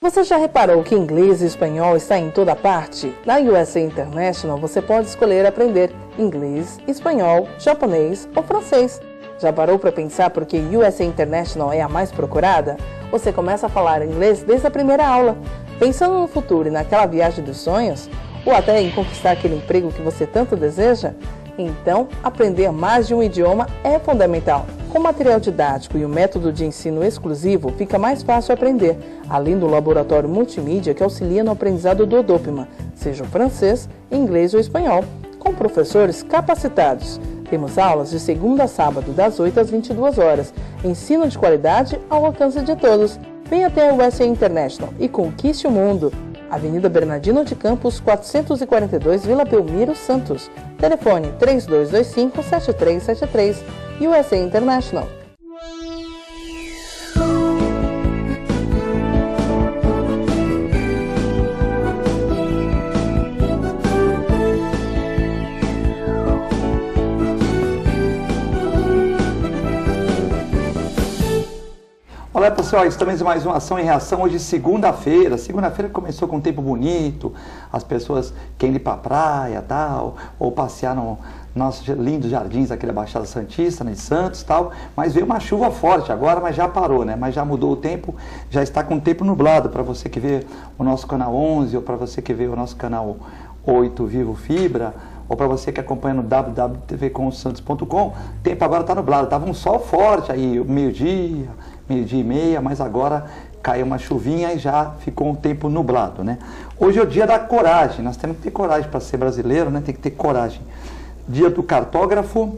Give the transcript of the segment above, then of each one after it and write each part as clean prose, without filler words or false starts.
Você já reparou que inglês e espanhol está em toda parte? Na USA International você pode escolher aprender inglês, espanhol, japonês ou francês. Já parou para pensar por que USA International é a mais procurada? Você começa a falar inglês desde a primeira aula. Pensando no futuro e naquela viagem dos sonhos? Ou até em conquistar aquele emprego que você tanto deseja? Então, aprender mais de um idioma é fundamental. Com material didático e o método de ensino exclusivo, fica mais fácil aprender, além do laboratório multimídia que auxilia no aprendizado do Udopima, seja o francês, inglês ou espanhol, com professores capacitados. Temos aulas de segunda a sábado, das 8 às 22 horas. Ensino de qualidade ao alcance de todos. Venha até a USA International e conquiste o mundo. Avenida Bernardino de Campos, 442, Vila Belmiro, Santos. Telefone 3225-7373. USA International. Olá pessoal, estamos em mais uma ação e reação hoje segunda-feira. Segunda-feira começou com um tempo bonito, as pessoas querem ir para a praia tal, ou passear no nossos lindos jardins aqui da Baixada Santista, né, de Santos tal, mas veio uma chuva forte agora, mas já parou, né? Mas já mudou o tempo, já está com o tempo nublado, para você que vê o nosso canal 11, ou para você que vê o nosso canal 8 Vivo Fibra, ou para você que acompanha no www.tvcomsantos.com, o tempo agora está nublado, estava um sol forte aí, meio-dia e meia, mas agora caiu uma chuvinha e já ficou um tempo nublado, né? Hoje é o dia da coragem, nós temos que ter coragem para ser brasileiro, né? Tem que ter coragem. Dia do cartógrafo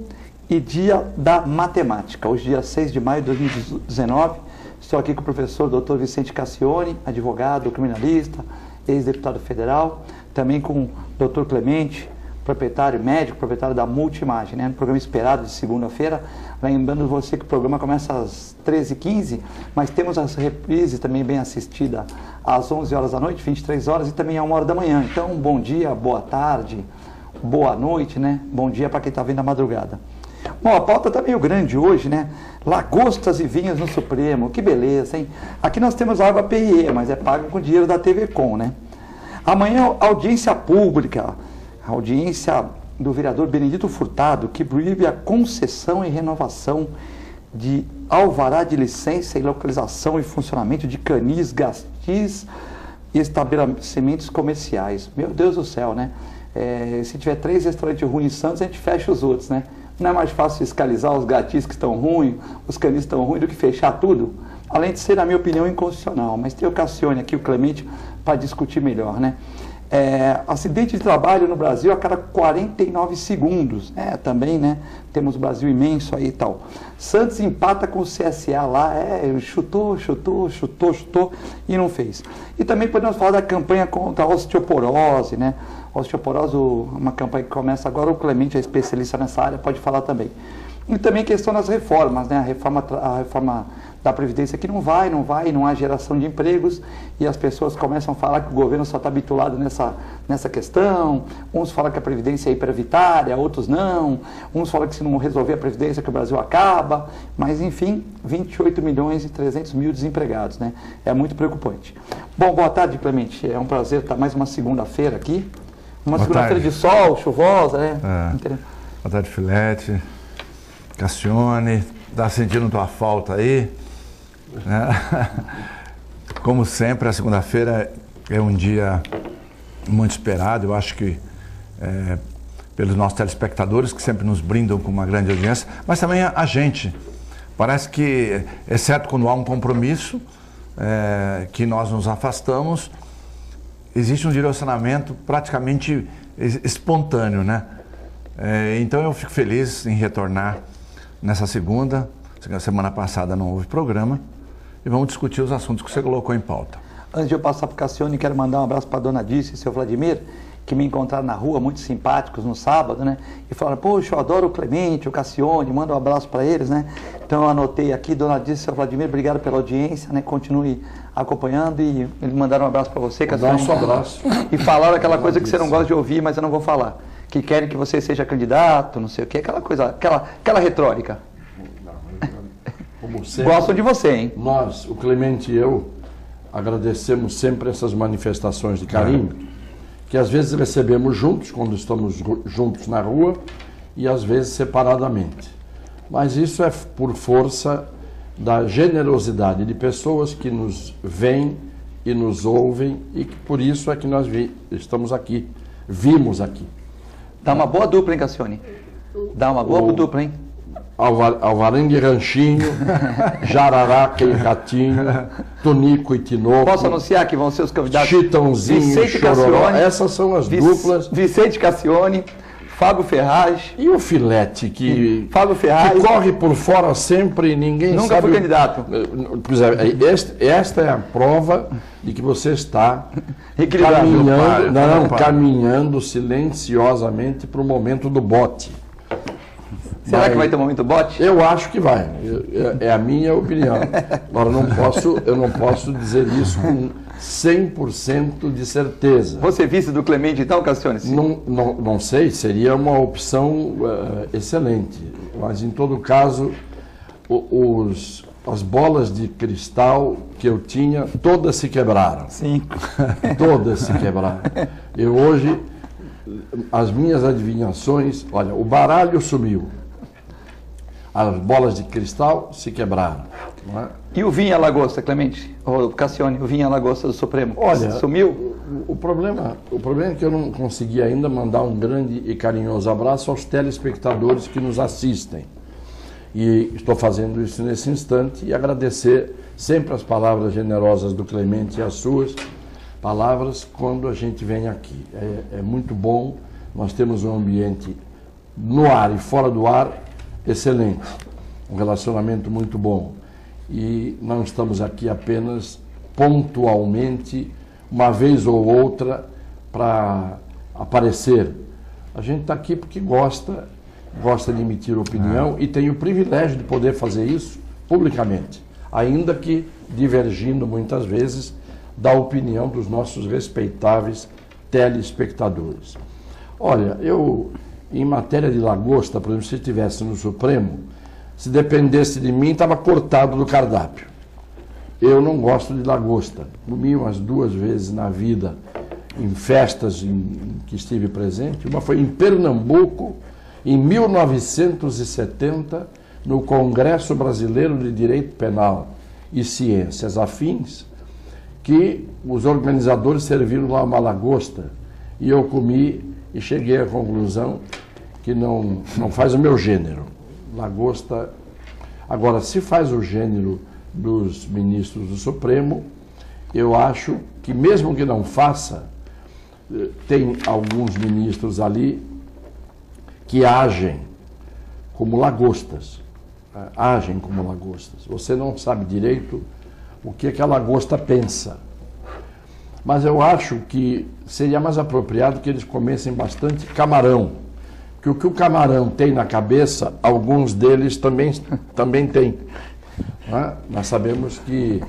e dia da matemática. Hoje, dia 6 de maio de 2019, estou aqui com o professor Dr. Vicente Cassione, advogado, criminalista, ex-deputado federal, também com o Dr. Clemente, proprietário médico, proprietário da Multimagem, né? No programa esperado de segunda-feira. Lembrando você que o programa começa às 13h15, mas temos as reprises também bem assistidas às 11 horas da noite, 23 horas e também à 1 hora da manhã. Então, bom dia, boa tarde, boa noite, né? Bom dia para quem está vendo a madrugada. Bom, a pauta está meio grande hoje, né? Lagostas e vinhos no Supremo, que beleza, hein? Aqui nós temos água PIE, mas é pago com dinheiro da TV Com, né? Amanhã, audiência pública, a audiência do vereador Benedito Furtado, que proíbe a concessão e renovação de alvará de licença e localização e funcionamento de canis, gastis e estabelecimentos comerciais. Meu Deus do céu, né? Se tiver 3 restaurantes ruins em Santos, a gente fecha os outros, né? Não é mais fácil fiscalizar os gatis que estão ruins, os canis que estão ruins, do que fechar tudo? Além de ser, na minha opinião, inconstitucional. Mas tem o Cassione aqui, o Clemente, para discutir melhor, né? Acidente de trabalho no Brasil a cada 49 segundos, também, né? Temos o Brasil imenso aí e tal. Santos empata com o CSA lá, chutou e não fez. E também podemos falar da campanha contra a osteoporose, né? Osteoporose, uma campanha que começa agora, o Clemente é especialista nessa área, pode falar também. E também questão das reformas, né? A reforma da Previdência que não há geração de empregos e as pessoas começam a falar que o governo só está habituado nessa questão. Uns falam que a Previdência é hiperavitária, outros não. Uns falam que se não resolver a Previdência que o Brasil acaba. Mas, enfim, 28.300.000 desempregados, né? É muito preocupante. Bom, boa tarde, Clemente. É um prazer estar mais uma segunda-feira aqui. Uma segunda-feira de sol, chuvosa, né? Boa tarde, Filete. Cassione, está sentindo tua falta aí? Como sempre, a segunda-feira é um dia muito esperado, eu acho que pelos nossos telespectadores que sempre nos brindam com uma grande audiência, mas também a gente. Parece que, exceto quando há um compromisso, que nós nos afastamos, existe um direcionamento praticamente espontâneo, né? Então eu fico feliz em retornar nessa segunda. Semana passada não houve programa e vamos discutir os assuntos que você colocou em pauta. Antes de eu passar para o Cassione, quero mandar um abraço para a dona Dice e seu Vladimir, que me encontraram na rua, muito simpáticos, no sábado, né? E falaram, poxa, eu adoro o Clemente, o Cassione, manda um abraço para eles, né? Então eu anotei aqui, dona Dice e seu Vladimir, obrigado pela audiência, né? Continue acompanhando e eles mandaram um abraço para você, Cassione. Um abraço. E falaram aquela coisa que você não gosta de ouvir, mas eu não vou falar. Que querem que você seja candidato, não sei o quê, aquela coisa, aquela retórica. Como sempre, gostam de você, hein? Nós, o Clemente e eu, agradecemos sempre essas manifestações de carinho, que às vezes recebemos juntos, quando estamos juntos na rua, e às vezes separadamente. Mas isso é por força da generosidade de pessoas que nos veem e nos ouvem, e que por isso é que nós estamos aqui, vimos aqui. Dá uma boa dupla, hein, Cassione? Dá uma boa dupla, hein? Alvarenga e Ranchinho, Jararaca e Ratinho, Tonico e Tinoco. Posso anunciar que vão ser os convidados? Chitãozinho e Chororó. Essas são as duplas. Vicente Cassione, Fábio Ferraz. E o Filete, que Fábio Ferraz, que corre por fora sempre e ninguém nunca sabe... foi candidato. Pois é, esta é a prova de que você está caminhando, caminhando silenciosamente para o momento do bote. Será que vai ter um momento bote? Eu acho que vai. É a minha opinião. Agora, eu não posso dizer isso com 100% de certeza. Você vice do Clemente, então, Cassione? Não sei, seria uma opção excelente. Mas, em todo caso, as bolas de cristal que eu tinha, todas se quebraram. Sim. Todas se quebraram. Eu hoje, as minhas adivinhações, olha, o baralho sumiu. As bolas de cristal se quebraram. Não é? E o Vinha Lagosta, Clemente? O Cassione, o Vinha Lagosta do Supremo? Olha, sumiu? O problema é que eu não consegui ainda mandar um grande e carinhoso abraço aos telespectadores que nos assistem. E estou fazendo isso nesse instante e agradecer sempre as palavras generosas do Clemente e as suas palavras quando a gente vem aqui. É muito bom, nós temos um ambiente no ar e fora do ar excelente, um relacionamento muito bom. E não estamos aqui apenas pontualmente, uma vez ou outra, para aparecer. A gente está aqui porque gosta de emitir opinião e tem o privilégio de poder fazer isso publicamente, ainda que divergindo muitas vezes da opinião dos nossos respeitáveis telespectadores. Olha, em matéria de lagosta, por exemplo, se estivesse no Supremo, se dependesse de mim, estava cortado do cardápio. Eu não gosto de lagosta. Comi umas 2 vezes na vida, em festas em que estive presente. Uma foi em Pernambuco, em 1970, no Congresso Brasileiro de Direito Penal e Ciências Afins, que os organizadores serviram lá uma lagosta. E eu comi e cheguei à conclusão que não faz o meu gênero. Lagosta. Agora, se faz o gênero dos ministros do Supremo, eu acho que mesmo que não faça, tem alguns ministros ali que agem como lagostas. Agem como lagostas. Você não sabe direito o que a lagosta pensa. Mas eu acho que seria mais apropriado que eles comessem bastante camarão. Que o que o camarão tem na cabeça, alguns deles também têm. Nós sabemos que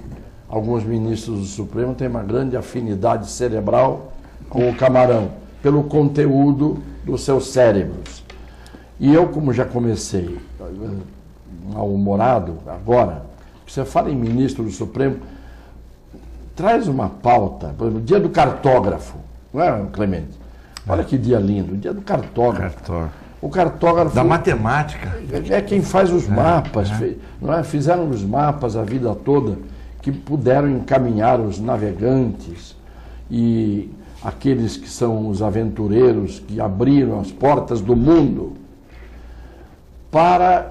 alguns ministros do Supremo têm uma grande afinidade cerebral com o camarão, pelo conteúdo dos seus cérebros. E eu, como já comecei mal-humorado agora, você fala em ministro do Supremo, traz uma pauta, por exemplo, dia do cartógrafo, não é, Clemente? Olha que dia lindo, o dia do cartógrafo. O cartógrafo... Da matemática. É quem faz os mapas, não é? Fizeram os mapas a vida toda, que puderam encaminhar os navegantes e aqueles que são os aventureiros que abriram as portas do mundo para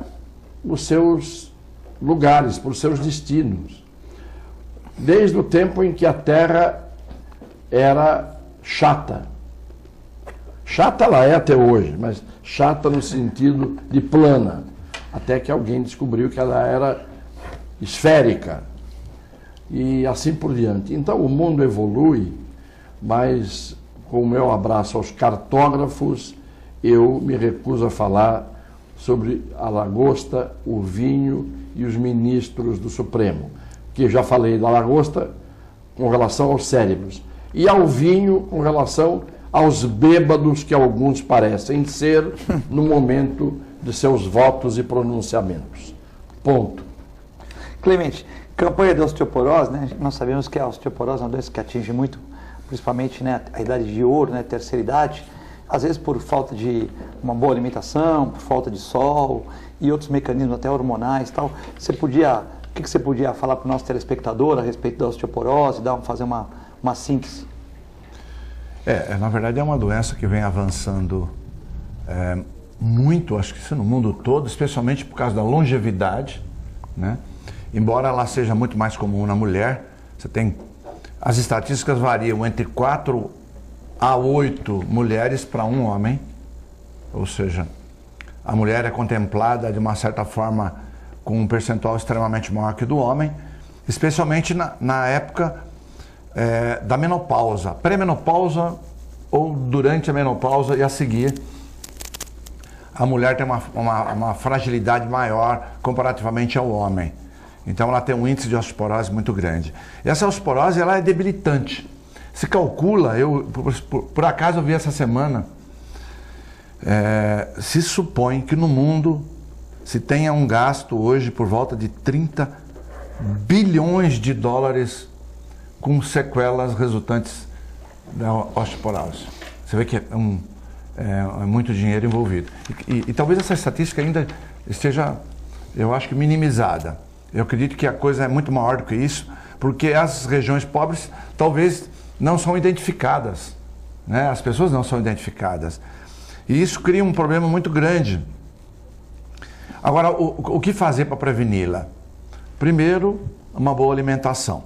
os seus lugares, para os seus destinos. Desde o tempo em que a Terra era chata. Chata ela é até hoje, mas chata no sentido de plana. Até que alguém descobriu que ela era esférica. E assim por diante. Então o mundo evolui, mas com o meu abraço aos cartógrafos, eu me recuso a falar sobre a lagosta, o vinho e os ministros do Supremo. Que eu já falei da lagosta com relação aos cérebros. E ao vinho com relação aos bêbados que alguns parecem ser no momento de seus votos e pronunciamentos. Ponto. Clemente, Campanha de osteoporose, né? Nós sabemos que a osteoporose é uma doença que atinge muito, principalmente, né, a idade de ouro, né, terceira idade, às vezes por falta de uma boa alimentação, por falta de sol e outros mecanismos até hormonais e tal. O que você podia falar para o nosso telespectador a respeito da osteoporose, fazer uma síntese? Na verdade é uma doença que vem avançando muito, acho que isso no mundo todo, especialmente por causa da longevidade, né? Embora ela seja muito mais comum na mulher, as estatísticas variam entre 4 a 8 mulheres para um homem, ou seja, a mulher é contemplada de uma certa forma com um percentual extremamente maior que o do homem, especialmente na época da menopausa, pré-menopausa ou durante a menopausa e a seguir. A mulher tem uma fragilidade maior comparativamente ao homem. Então ela tem um índice de osteoporose muito grande. E essa osteoporose ela é debilitante. Se calcula, por acaso eu vi essa semana, se supõe que no mundo se tenha um gasto hoje por volta de 30 bilhões de dólares com sequelas resultantes da osteoporose. Você vê que é muito dinheiro envolvido. E talvez essa estatística ainda esteja, eu acho que minimizada. Eu acredito que a coisa é muito maior do que isso, porque as regiões pobres talvez não são identificadas, né? As pessoas não são identificadas. E isso cria um problema muito grande. Agora, o que fazer para preveni-la? Primeiro, uma boa alimentação.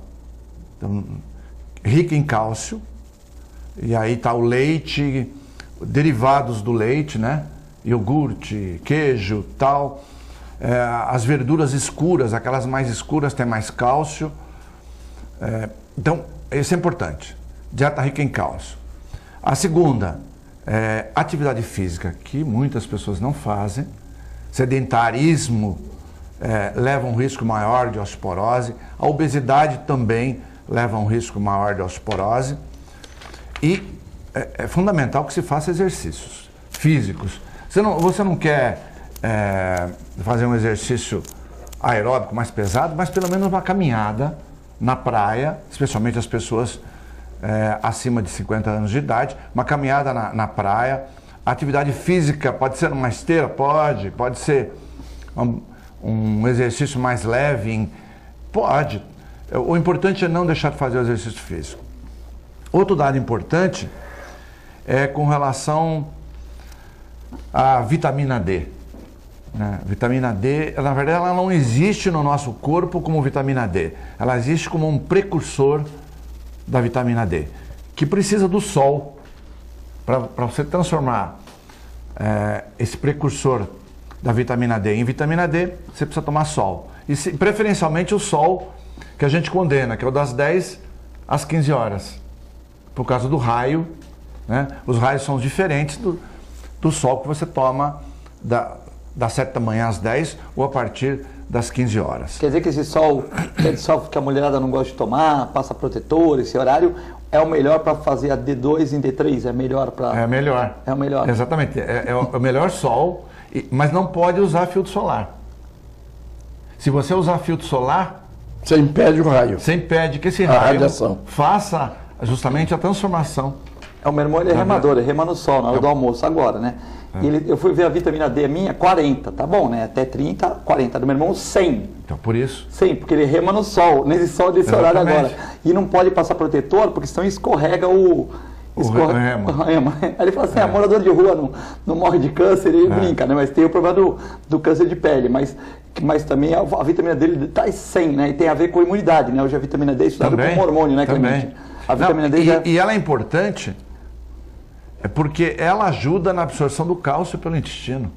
Então, rica em cálcio, e aí está o leite, derivados do leite, né? Iogurte, queijo, tal. As verduras escuras, aquelas mais escuras têm mais cálcio. Então, isso é importante. Dieta rica em cálcio. A segunda, atividade física, que muitas pessoas não fazem. Sedentarismo leva a um risco maior de osteoporose. A obesidade também leva a um risco maior de osteoporose. E é fundamental que se faça exercícios físicos. Você não quer fazer um exercício aeróbico mais pesado, mas pelo menos uma caminhada na praia, especialmente as pessoas acima de 50 anos de idade, uma caminhada na praia. Atividade física pode ser uma esteira? Pode ser um exercício mais leve? Pode. O importante é não deixar de fazer o exercício físico. Outro dado importante é com relação à vitamina D. Vitamina D, na verdade, ela não existe no nosso corpo como vitamina D. Ela existe como um precursor da vitamina D, que precisa do sol. Para você transformar esse precursor da vitamina D em vitamina D, você precisa tomar sol. E preferencialmente o sol que a gente condena, que é o das 10 às 15 horas. Por causa do raio, né? Os raios são diferentes do sol que você toma das 7 da manhã às 10 ou a partir das 15 horas. Quer dizer que esse sol que a mulherada não gosta de tomar, passa protetor, esse horário é o melhor para fazer a D2 em D3? É melhor para... É melhor. É o melhor. Exatamente. É o melhor sol, mas não pode usar filtro solar. Se você usar filtro solar... Você impede o raio. Você impede que esse raio radiação faça justamente a transformação. O meu irmão ele é remador, ele rema no sol, na hora do almoço agora, né? E eu fui ver a vitamina D minha, 40, tá bom, né? Até 30, 40. Do meu irmão, 100. Então, por isso? 100, porque ele rema no sol, nesse sol desse horário agora. E não pode passar protetor, porque senão escorrega o rema. Aí ele fala assim, morador de rua não morre de câncer, ele brinca, né? Mas tem o problema do câncer de pele, mas também a vitamina D está em 100, né? E tem a ver com a imunidade, né? Hoje a vitamina D é estudada como hormônio, né, Clemente? A vitamina D e ela é importante porque ela ajuda na absorção do cálcio pelo intestino.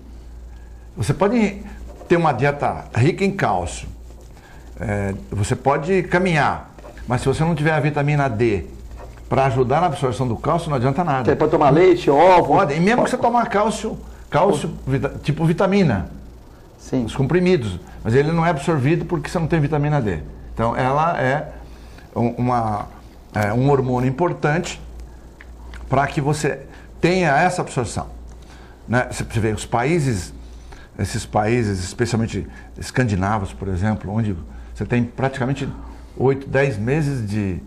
Você pode ter uma dieta rica em cálcio, você pode caminhar, mas se você não tiver a vitamina D para ajudar na absorção do cálcio, não adianta nada. Você pode tomar leite, ovo... Pode, e mesmo que você tomar cálcio tipo vitamina, sim, os comprimidos, mas ele não é absorvido porque você não tem vitamina D. Então ela é um hormônio importante para que você tenha essa absorção, né? Você vê esses países, especialmente escandinavos, por exemplo, onde você tem praticamente 8, 10 meses de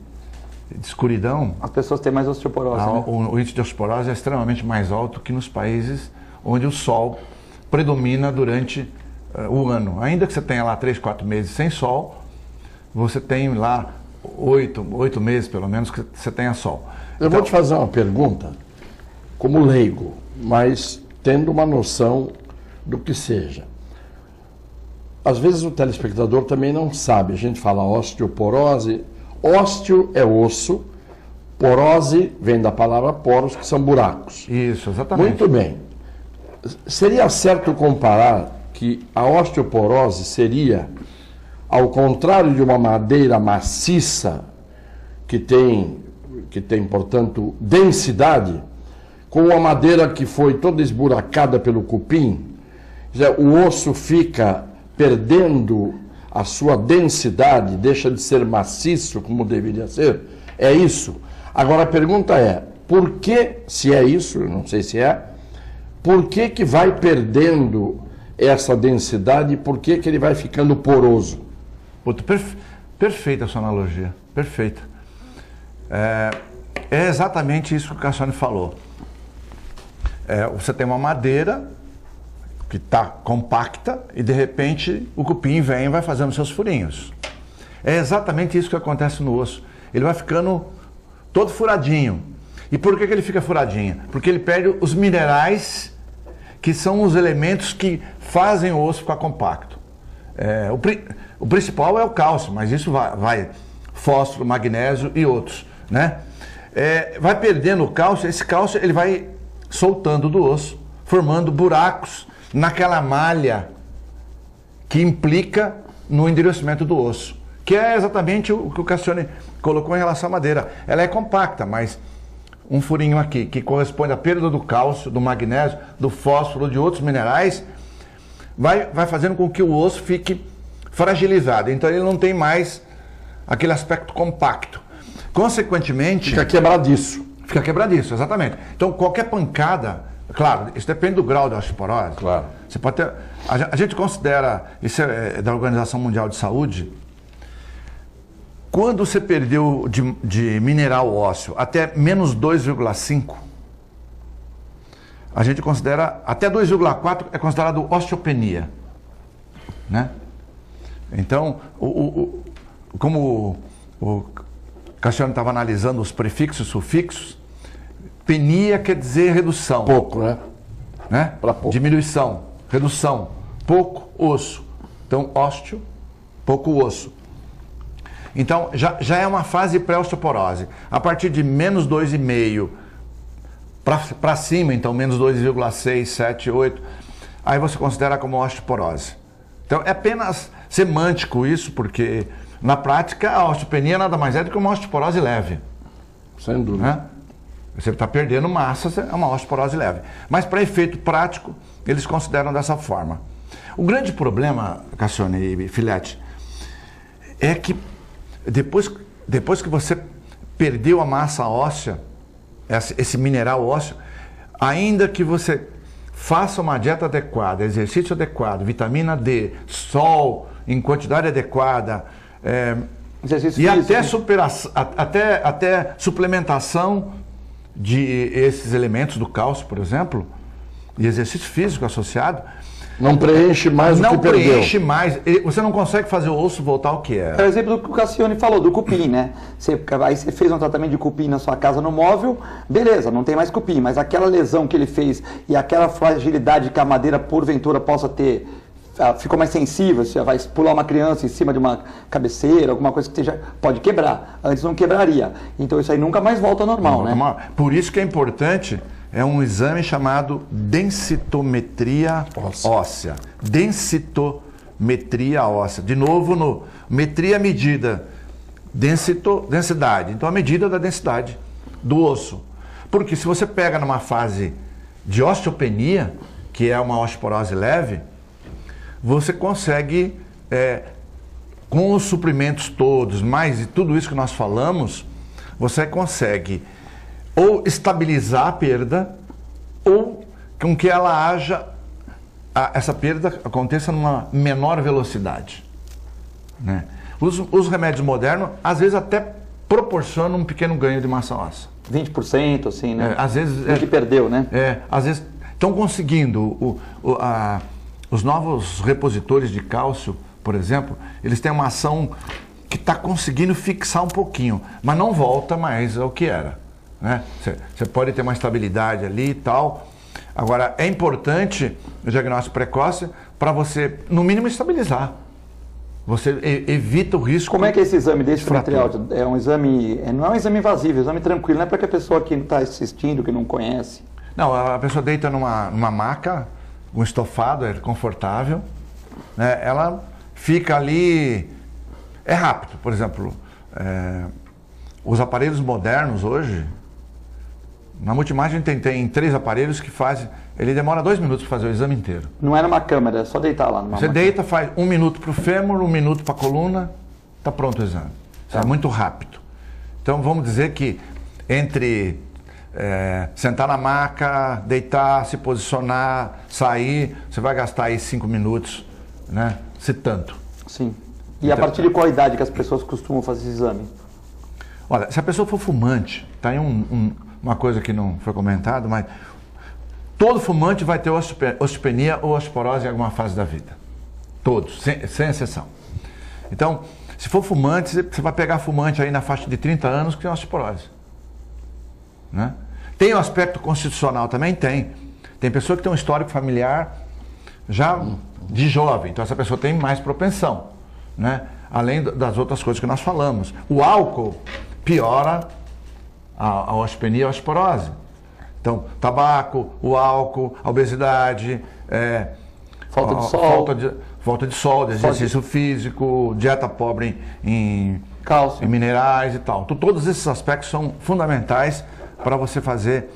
escuridão. As pessoas têm mais osteoporose, né? O índice de osteoporose é extremamente mais alto que nos países onde o sol predomina durante o ano. Ainda que você tenha lá 3, 4 meses sem sol, você tem lá 8 meses pelo menos que você tenha sol. Eu vou te fazer uma pergunta, como leigo, mas tendo uma noção do que seja. Às vezes o telespectador também não sabe, a gente fala osteoporose, ósteo é osso, porose vem da palavra poros, que são buracos. Isso, exatamente. Muito bem. Seria certo comparar que a osteoporose seria, ao contrário de uma madeira maciça, que tem, portanto, densidade, com uma madeira que foi toda esburacada pelo cupim, o osso fica perdendo a sua densidade, deixa de ser maciço como deveria ser? É isso? Agora a pergunta é, por que, se é isso, eu não sei se é, por que vai perdendo essa densidade e por que ele vai ficando poroso? Perfeita a sua analogia, perfeita. É exatamente isso que o Cassiano falou. Você tem uma madeira que está compacta e de repente o cupim vem e vai fazendo seus furinhos. É exatamente isso que acontece no osso. Ele vai ficando todo furadinho. E por que ele fica furadinho? Porque ele perde os minerais que são os elementos que fazem o osso ficar compacto. O principal é o cálcio, mas isso vai fósforo, magnésio e outros, né? Vai perdendo o cálcio, esse cálcio ele vai soltando do osso, formando buracos naquela malha que implica no endurecimento do osso, que é exatamente o que o Cassiano colocou em relação à madeira. Ela é compacta, mas um furinho aqui, que corresponde à perda do cálcio, do magnésio, do fósforo, de outros minerais, vai fazendo com que o osso fique fragilizado. Então ele não tem mais aquele aspecto compacto. Consequentemente... Fica quebradiço. Fica quebradiço, exatamente. Então qualquer pancada, claro, isso depende do grau da osteoporose. Claro. Você pode ter, a gente considera, isso é da Organização Mundial de Saúde, quando você perdeu de mineral ósseo até menos 2,5, a gente considera, até 2,4 é considerado osteopenia, né? Então, como o Cassiano estava analisando os prefixos e sufixos, penia quer dizer redução. Pouco, né? Para pouco. Diminuição, redução, pouco osso. Então, ósteo, pouco osso. Então, já é uma fase pré-osteoporose. A partir de menos 2,5 para cima, então menos 2,6, 7, 8, aí você considera como osteoporose. Então, é apenas semântico isso, porque na prática a osteopenia nada mais é do que uma osteoporose leve. Sem dúvida. Né? Você está perdendo massa, é uma osteoporose leve. Mas para efeito prático, eles consideram dessa forma. O grande problema, Cassiano e Filete, é que depois que você perdeu a massa óssea, esse mineral ósseo, ainda que você faça uma dieta adequada, exercício adequado, vitamina D, sol em quantidade adequada, e até suplementação de esses elementos do cálcio, por exemplo, e exercício físico associado, não preenche mais o que perdeu. Não preenche mais. Você não consegue fazer o osso voltar ao que era. É o exemplo do que o Cassiano falou, do cupim, né? Aí você fez um tratamento de cupim na sua casa no móvel, beleza, não tem mais cupim, mas aquela lesão que ele fez e aquela fragilidade que a madeira porventura possa ter, ficou mais sensível, você vai pular uma criança em cima de uma cabeceira, alguma coisa que pode quebrar. Antes não quebraria. Então isso aí nunca mais volta ao normal, né? Por isso que é importante... É um exame chamado densitometria óssea. Densitometria óssea. De novo, metria medida. Densidade. Então, a medida da densidade do osso. Porque se você pega numa fase de osteopenia, que é uma osteoporose leve, você consegue, com os suprimentos todos, mais tudo isso que nós falamos, você consegue... ou estabilizar a perda, ou com que ela essa perda aconteça numa menor velocidade, né? Os remédios modernos, às vezes, até proporcionam um pequeno ganho de massa óssea. 20%, assim, né? Às vezes... O que perdeu, né? Às vezes estão conseguindo. Os novos repositores de cálcio, por exemplo, eles têm uma ação que está conseguindo fixar um pouquinho, mas não volta mais ao que era. Né? Você pode ter uma estabilidade ali e tal. Agora, é importante o diagnóstico precoce para você, no mínimo, estabilizar. Você evita o risco. Como é que é esse exame desse fratura? material? É um exame, não é um exame invasivo, é um exame tranquilo, não é para que a pessoa que não está assistindo, que não conhece. Não, a pessoa deita numa maca, um estofado, é confortável, né? Ela fica ali, é rápido. Por exemplo, os aparelhos modernos hoje, na Multimagem tem 3 aparelhos que fazem, ele demora 2 minutos para fazer o exame inteiro. Não é numa câmera, é só deitar lá numa Você máquina. deita, faz 1 minuto para o fêmur, 1 minuto para a coluna, está pronto o exame. Isso é muito rápido. Então vamos dizer que entre sentar na maca, deitar, se posicionar, sair, você vai gastar aí 5 minutos, né? Se tanto. Sim. E a partir de qual idade que as pessoas costumam fazer esse exame? Olha, se a pessoa for fumante, tá aí uma coisa que não foi comentado, mas todo fumante vai ter osteopenia ou osteoporose em alguma fase da vida. Todos, sem exceção. Então, se for fumante, você vai pegar fumante aí na faixa de 30 anos que tem osteoporose. Né? Tem o aspecto constitucional também? Tem. Tem pessoa que tem um histórico familiar já de jovem, então essa pessoa tem mais propensão, né? Além das outras coisas que nós falamos. O álcool piora a osteopenia e a osteoporose. Então, tabaco, o álcool, a obesidade, falta de sol, falta de sol, de exercício físico, dieta pobre em cálcio, em minerais e tal. Então, todos esses aspectos são fundamentais para você fazer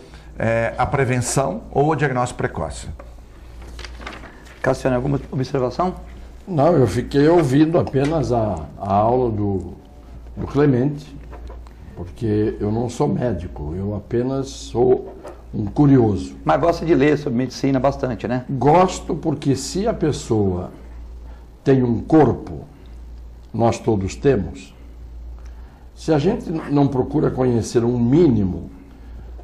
a prevenção ou o diagnóstico precoce. Cassiano, alguma observação? Não, eu fiquei ouvindo apenas a aula do Clemente, porque eu não sou médico, eu apenas sou um curioso. Mas gosta de ler sobre medicina bastante, né? Gosto porque se a pessoa tem um corpo, nós todos temos, se a gente não procura conhecer um mínimo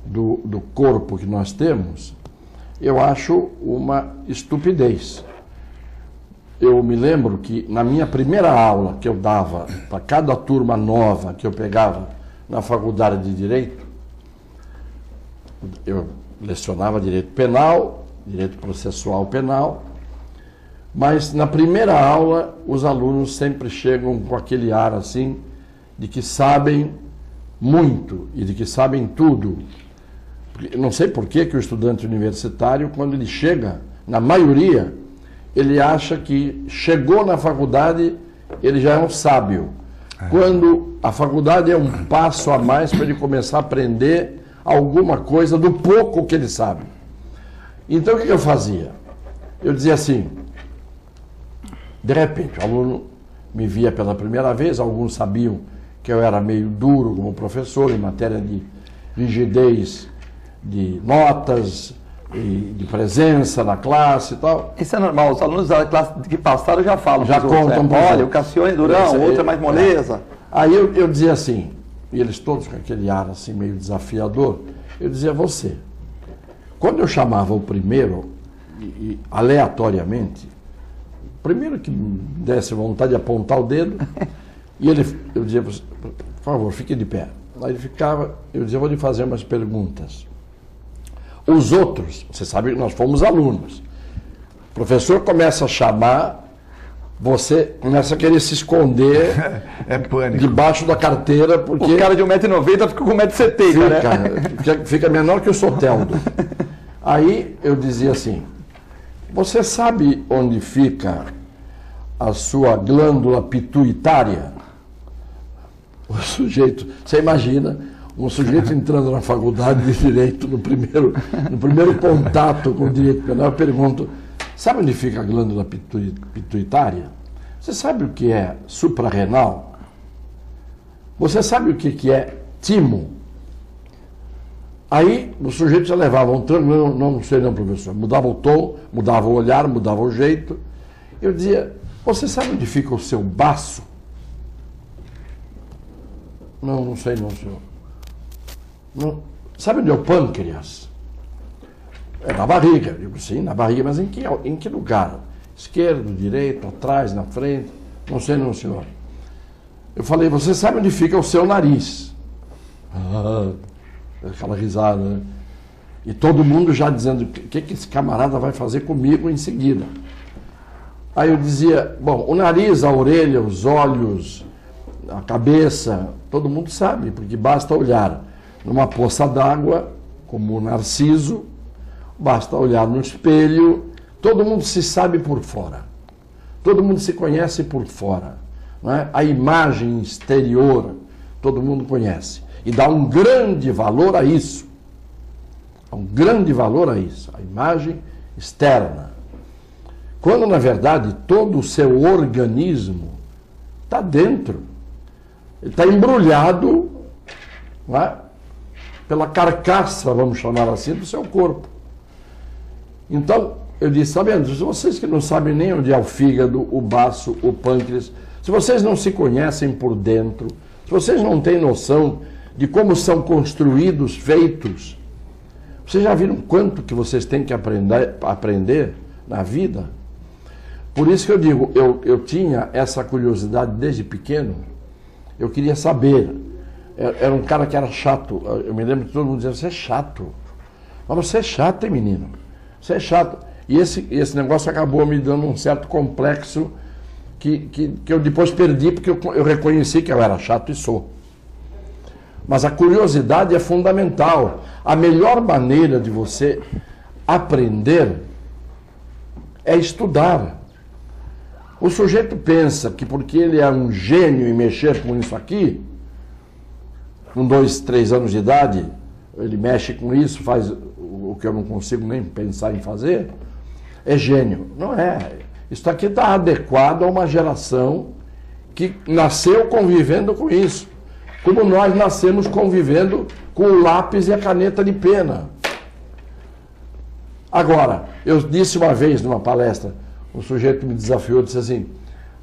do corpo que nós temos, eu acho uma estupidez. Eu me lembro que na minha primeira aula que eu dava para cada turma nova que eu pegava na faculdade de Direito, eu lecionava Direito Penal, Direito Processual Penal, mas na primeira aula os alunos sempre chegam com aquele ar assim, de que sabem muito e de que sabem tudo. Não sei por que o estudante universitário, quando ele chega, na maioria, ele acha que chegou na faculdade, ele já é um sábio. Quando a faculdade é um passo a mais para ele começar a aprender alguma coisa do pouco que ele sabe. Então o que eu fazia? Eu dizia assim, de repente, o aluno me via pela primeira vez, alguns sabiam que eu era meio duro como professor em matéria de rigidez de notas e de presença na classe e tal. Isso é normal, os alunos da classe que passaram já falam. Já contam. Olha, o Cassiano é durão, outro é mais moleza. Aí eu dizia assim, e eles todos com aquele ar assim meio desafiador, eu dizia, você, quando eu chamava o primeiro, e aleatoriamente, primeiro que me desse vontade de apontar o dedo, e eu dizia, por favor, fique de pé. Aí ele ficava, eu dizia, vou lhe fazer umas perguntas. Os outros, você sabe que nós fomos alunos. O professor começa a chamar, você começa a querer se esconder pânico. Debaixo da carteira, porque... O cara de 1,90m fica com 1,70m, né? Fica menor que o Soteldo. Aí eu dizia assim, você sabe onde fica a sua glândula pituitária? O sujeito, você imagina, um sujeito entrando na faculdade de Direito, no primeiro contato com o Direito Penal, eu pergunto, sabe onde fica a glândula pituitária? Você sabe o que é suprarrenal? Você sabe o que é timo? Aí o sujeito já levava um tranco, não sei não, professor, mudava o tom, mudava o olhar, mudava o jeito. Eu dizia, você sabe onde fica o seu baço? Não sei não, senhor. Não. Sabe onde é o pâncreas? É na barriga. Eu digo, sim, na barriga, mas em que lugar? Esquerdo, direito, atrás, na frente? Não sei não, senhor. Eu falei, você sabe onde fica o seu nariz? Aquela risada, né? E todo mundo já dizendo, o que esse camarada vai fazer comigo em seguida? Aí eu dizia, bom, o nariz, a orelha, os olhos, a cabeça, todo mundo sabe, porque basta olhar numa poça d'água, como o Narciso, basta olhar no espelho, todo mundo se sabe por fora, todo mundo se conhece por fora, não é? A imagem exterior, todo mundo conhece, e dá um grande valor a isso, a imagem externa, quando na verdade todo o seu organismo está dentro, ele está embrulhado, não é? Pela carcaça, vamos chamar assim, do seu corpo. Então, eu disse, sabendo, se vocês que não sabem nem onde é o fígado, o baço, o pâncreas, se vocês não se conhecem por dentro, se vocês não têm noção de como são construídos, feitos, vocês já viram quanto que vocês têm que aprender na vida? Por isso que eu digo, eu tinha essa curiosidade desde pequeno, eu queria saber. Era um cara que era chato, eu me lembro que todo mundo dizia, você é chato. Mas você é chato, hein, menino? Você é chato. E esse negócio acabou me dando um certo complexo que eu depois perdi, porque eu reconheci que eu era chato e sou. Mas a curiosidade é fundamental. A melhor maneira de você aprender é estudar. O sujeito pensa que porque ele é um gênio em mexer com isso aqui, com 2, 3 anos de idade, ele mexe com isso, faz o que eu não consigo nem pensar em fazer, é gênio. Não é. Isso aqui está adequado a uma geração que nasceu convivendo com isso. Como nós nascemos convivendo com o lápis e a caneta de pena. Agora, eu disse uma vez numa palestra, um sujeito me desafiou, disse assim,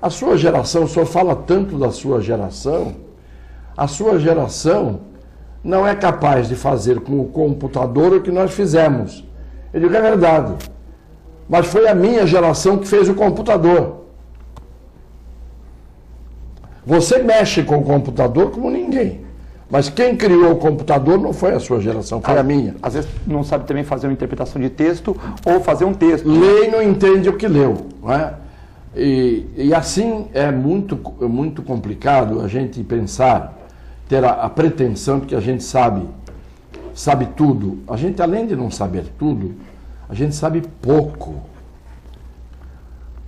a sua geração, o senhor fala tanto da sua geração, a sua geração não é capaz de fazer com o computador o que nós fizemos. Eu digo, é verdade, mas foi a minha geração que fez o computador. Você mexe com o computador como ninguém, mas quem criou o computador não foi a sua geração, foi a minha. Às vezes não sabe também fazer uma interpretação de texto ou fazer um texto. Lê e não entende o que leu, não é? E assim é muito complicado a gente pensar, ter a pretensão de que a gente sabe tudo. A gente, além de não saber tudo, a gente sabe pouco.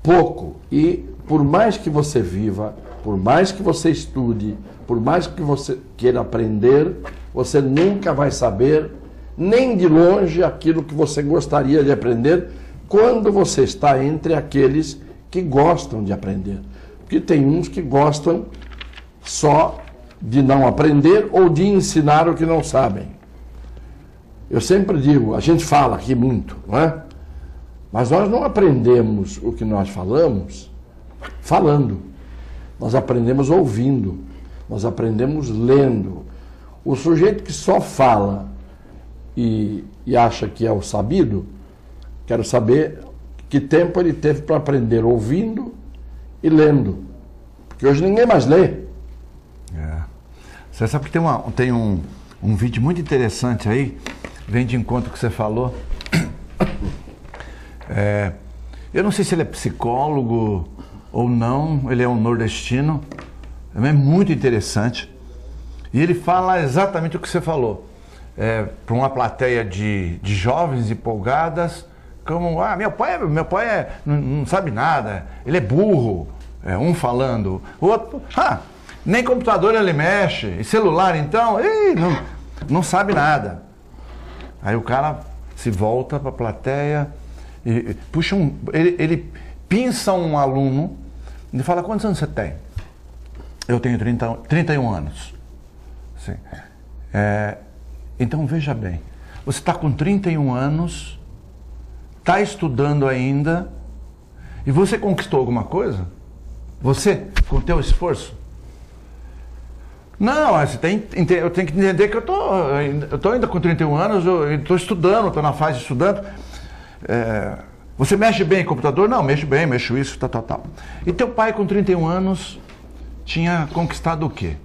Pouco. E por mais que você viva, por mais que você estude, por mais que você queira aprender, você nunca vai saber, nem de longe, aquilo que você gostaria de aprender, quando você está entre aqueles que gostam de aprender. Porque tem uns que gostam só de não aprender ou de ensinar o que não sabem. Eu sempre digo, a gente fala aqui muito, não é? Mas nós não aprendemos o que nós falamos falando. Nós aprendemos ouvindo, nós aprendemos lendo. O sujeito que só fala e acha que é o sabido, quero saber que tempo ele teve para aprender ouvindo e lendo. Porque hoje ninguém mais lê. É. Você sabe que tem um vídeo muito interessante aí, vem de encontro com o que você falou. Eu não sei se ele é psicólogo ou não, ele é um nordestino, é muito interessante. E ele fala exatamente o que você falou. Para uma plateia de jovens empolgadas, como, meu pai não sabe nada, ele é burro, um falando, o outro, nem computador ele mexe, e celular então, não sabe nada. Aí o cara se volta para a plateia e puxa ele pinça um aluno e fala, quantos anos você tem? Eu tenho 31 anos. Sim. Então veja bem, você está com 31 anos, está estudando ainda, e você conquistou alguma coisa? Você, com o teu esforço? Não, eu tenho que entender que eu tô ainda com 31 anos, eu estou estudando, estou na fase de estudante. Você mexe bem em computador? Não, mexo bem, mexo isso, tal. E teu pai com 31 anos tinha conquistado o quê?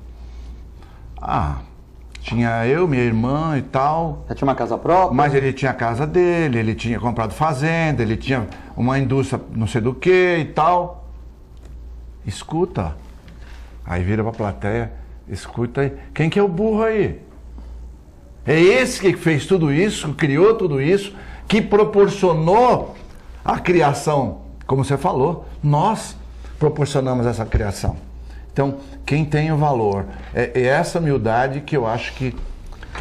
Tinha eu, minha irmã e tal. Já tinha uma casa própria? Mas ele tinha a casa dele, ele tinha comprado fazenda, ele tinha uma indústria não sei do que e tal. Escuta. Aí vira pra plateia, escuta aí. Quem que é o burro aí? É esse que fez tudo isso, criou tudo isso, que proporcionou a criação, como você falou. Nós proporcionamos essa criação. Então, quem tem o valor, é essa humildade que eu acho que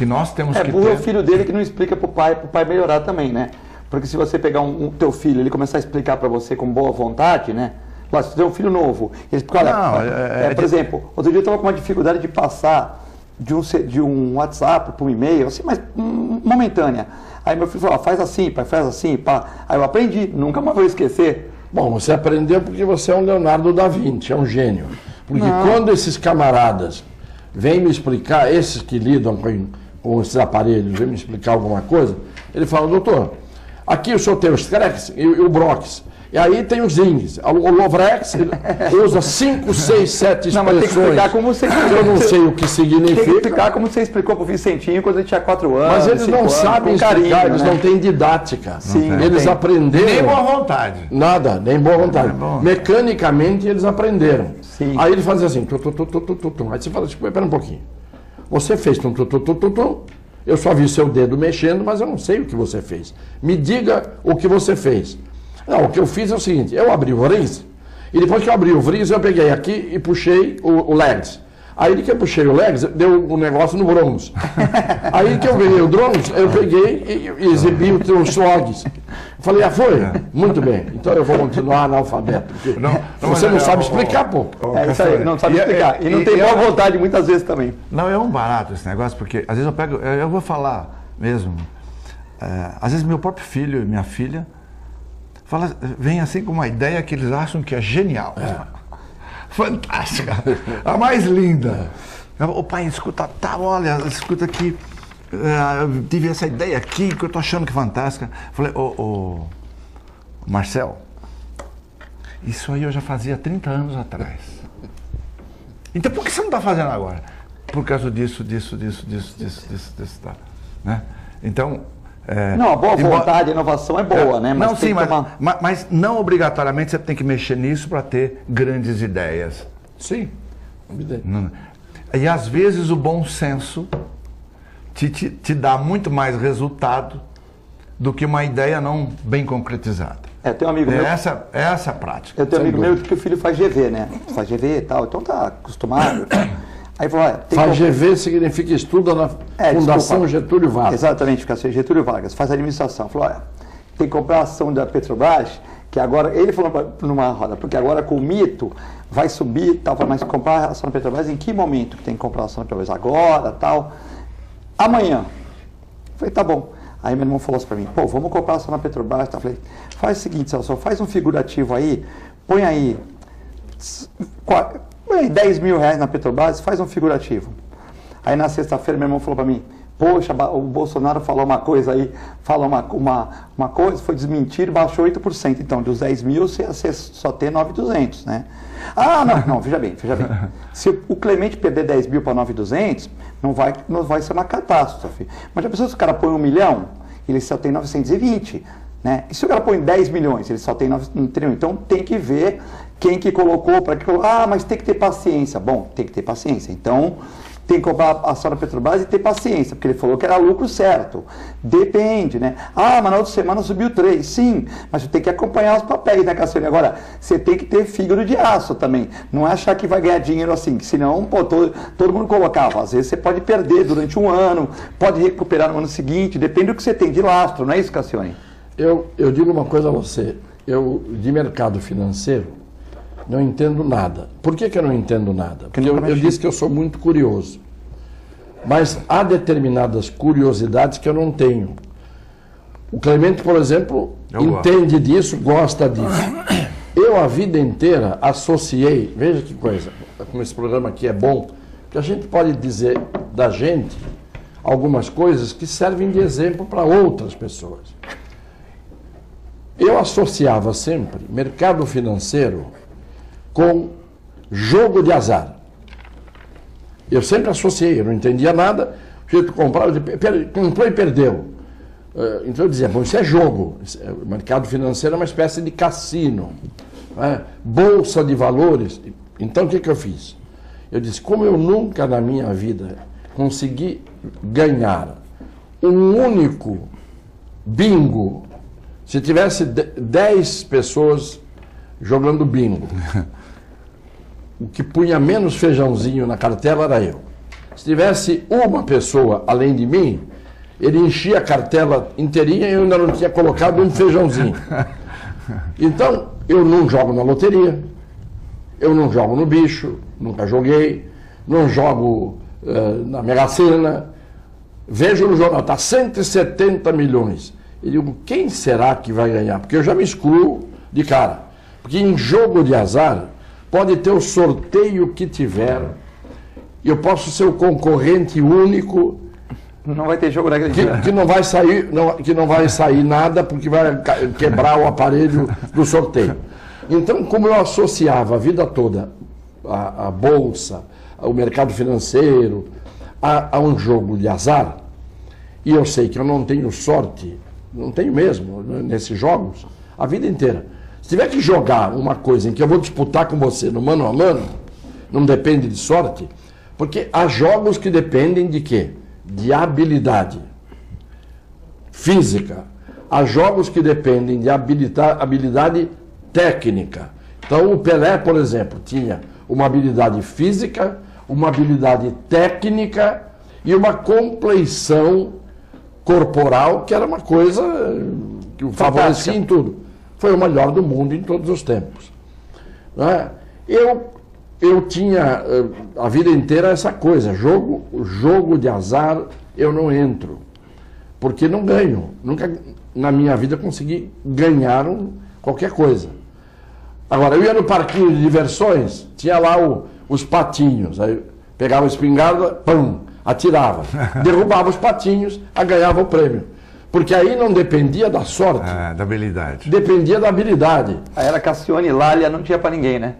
nós temos que ter. Burro é o filho dele que não explica pro pai melhorar também, né? Porque se você pegar teu filho, ele começar a explicar para você com boa vontade, né? Se você tem um filho novo, ele explica, olha, por exemplo, outro dia eu estava com uma dificuldade de passar de um WhatsApp para um e-mail, assim, mas momentânea. Aí meu filho falou, faz assim, pai, faz assim, pá. Aí eu aprendi, nunca mais vou esquecer. Bom, você aprendeu porque você é um Leonardo da Vinci, é um gênio. Porque quando esses camaradas vêm me explicar, esses que lidam com esses aparelhos, vêm me explicar alguma coisa, ele fala, doutor, aqui o senhor tem os Trex e o Brox. E aí tem os Zings. O Lovrex usa 5, 6, 7 expressões. Não, mas tem que explicar como você... Eu não sei o que significa. Tem que explicar como você explicou para o Vicentinho quando ele tinha 4 anos. Mas eles não sabem explicar, eles não têm didática. Sim, eles aprenderam... Nem boa vontade. Nada, nem boa vontade. Mecanicamente eles aprenderam. Sim. Aí ele fazia assim, Aí você fala assim, espera um pouquinho. Você fez eu só vi seu dedo mexendo, mas eu não sei o que você fez. Me diga o que você fez. Não, o que eu fiz é o seguinte, eu abri o Vries, e depois que eu abri o Vries, eu peguei aqui e puxei o Legs. Aí que eu puxei o Legs, deu um negócio no Bronx. Aí que eu ganhei o Bronx, eu peguei e exibi os slogs. Falei, foi? Muito bem, então eu vou continuar analfabeto. Você não sabe explicar, pô. É isso aí, não sabe explicar. E não tem boa vontade muitas vezes também. Não, é um barato esse negócio, porque às vezes eu vou falar mesmo, às vezes meu próprio filho e minha filha, vem assim com uma ideia que eles acham que é genial. Fantástica. A mais linda. O pai escuta, olha, escuta aqui. Eu tive essa ideia aqui que eu tô achando que é fantástica. Falei, Marcel, isso aí eu já fazia 30 anos atrás. Então por que você não está fazendo agora? Por causa disso, tá? Né? Então... a boa vontade, a inovação é boa, né? Mas mas não obrigatoriamente você tem que mexer nisso para ter grandes ideias. Sim. E às vezes o bom senso te dá muito mais resultado do que uma ideia não bem concretizada. Tem um amigo meu... Essa é a prática. Eu tenho um amigo meu que o filho faz GV, né? Faz GV e tal, então tá acostumado. Aí falou, FAGV significa estudo na Fundação Getúlio Vargas. Exatamente, Fundação Getúlio Vargas, faz administração. Falou, tem que comprar a ação da Petrobras, que agora, ele falou numa roda, porque agora com o mito vai subir e tal, mas comprar a ação da Petrobras, em que momento que tem que comprar a ação da Petrobras? Agora, tal, amanhã. Falei, tá bom. Aí meu irmão falou assim pra mim, vamos comprar a ação da Petrobras, tá? Falei, faz o seguinte, Celso, faz um figurativo aí, põe aí 10 mil reais na Petrobras, faz um figurativo. Aí na sexta-feira meu irmão falou para mim, poxa, o Bolsonaro falou uma coisa aí, falou uma coisa, foi desmentido, baixou 8%. Então, dos 10 mil, você só tem 9.200, né? Não, veja bem. Se o Clemente perder 10 mil para 9.200, não vai ser uma catástrofe. Mas já pensou se o cara põe 1 milhão, ele só tem 920, né? E se o cara põe 10 milhões, ele só tem 9 trilhões. Então, tem que ver quem que colocou, para que colocou. Mas tem que ter paciência. Bom, tem que ter paciência. Então, tem que comprar a ação da Petrobras e ter paciência, porque ele falou que era lucro certo. Depende, né? Mas na outra semana subiu 3. Sim, mas você tem que acompanhar os papéis, né, Cassiano? Agora, você tem que ter fígado de aço também. Não é achar que vai ganhar dinheiro assim, que senão, todo mundo colocava. Às vezes você pode perder durante um ano, pode recuperar no ano seguinte, depende do que você tem de lastro, não é isso, Cassiano? Eu digo uma coisa a você. Eu, de mercado financeiro, não entendo nada. Por que eu não entendo nada? Porque eu disse que eu sou muito curioso. Mas há determinadas curiosidades que eu não tenho. O Clemente, por exemplo, entende disso, gosta disso. Eu, a vida inteira, associei, veja que coisa, como esse programa aqui é bom, que a gente pode dizer da gente algumas coisas que servem de exemplo para outras pessoas. Eu associava sempre mercado financeiro com jogo de azar. Eu sempre associei, eu não entendia nada, o jeito comprava, comprou e perdeu. Então eu dizia, bom, isso é jogo. O mercado financeiro é uma espécie de cassino, né? Bolsa de valores. Então o que eu fiz? Eu disse, como eu nunca na minha vida consegui ganhar um único bingo, se tivesse 10 pessoas jogando bingo, o que punha menos feijãozinho na cartela era eu. Se tivesse uma pessoa além de mim, ele enchia a cartela inteirinha e eu ainda não tinha colocado um feijãozinho. Então, eu não jogo na loteria, eu não jogo no bicho, nunca joguei, não jogo na Mega Sena. Vejo no jornal, está 170 milhões. E digo, quem será que vai ganhar? Porque eu já me excluo de cara. Porque em jogo de azar, pode ter o sorteio que tiver, e eu posso ser o concorrente único. Não vai ter jogo daquele que não vai sair, que não vai sair nada, porque vai quebrar o aparelho do sorteio. Então, como eu associava a vida toda a bolsa, o mercado financeiro, a um jogo de azar, e eu sei que eu não tenho sorte, não tenho mesmo nesses jogos, a vida inteira. Se tiver que jogar uma coisa em que eu vou disputar com você no mano a mano, não depende de sorte, porque há jogos que dependem de quê? De habilidade física. Há jogos que dependem de habilidade técnica. Então o Pelé, por exemplo, tinha uma habilidade física, uma habilidade técnica e uma compleição corporal que era uma coisa que o favorecia em tudo. Foi o melhor do mundo em todos os tempos. Não é? Eu tinha a vida inteira essa coisa, jogo de azar eu não entro, porque não ganho. Nunca na minha vida consegui ganhar qualquer coisa. Agora, eu ia no parquinho de diversões, tinha lá os patinhos, aí pegava a espingarda, pum, atirava, derrubava os patinhos, aí ganhava o prêmio. Porque aí não dependia da sorte. Da habilidade. Dependia da habilidade. Aí era Cassione e Lália, não tinha para ninguém, né?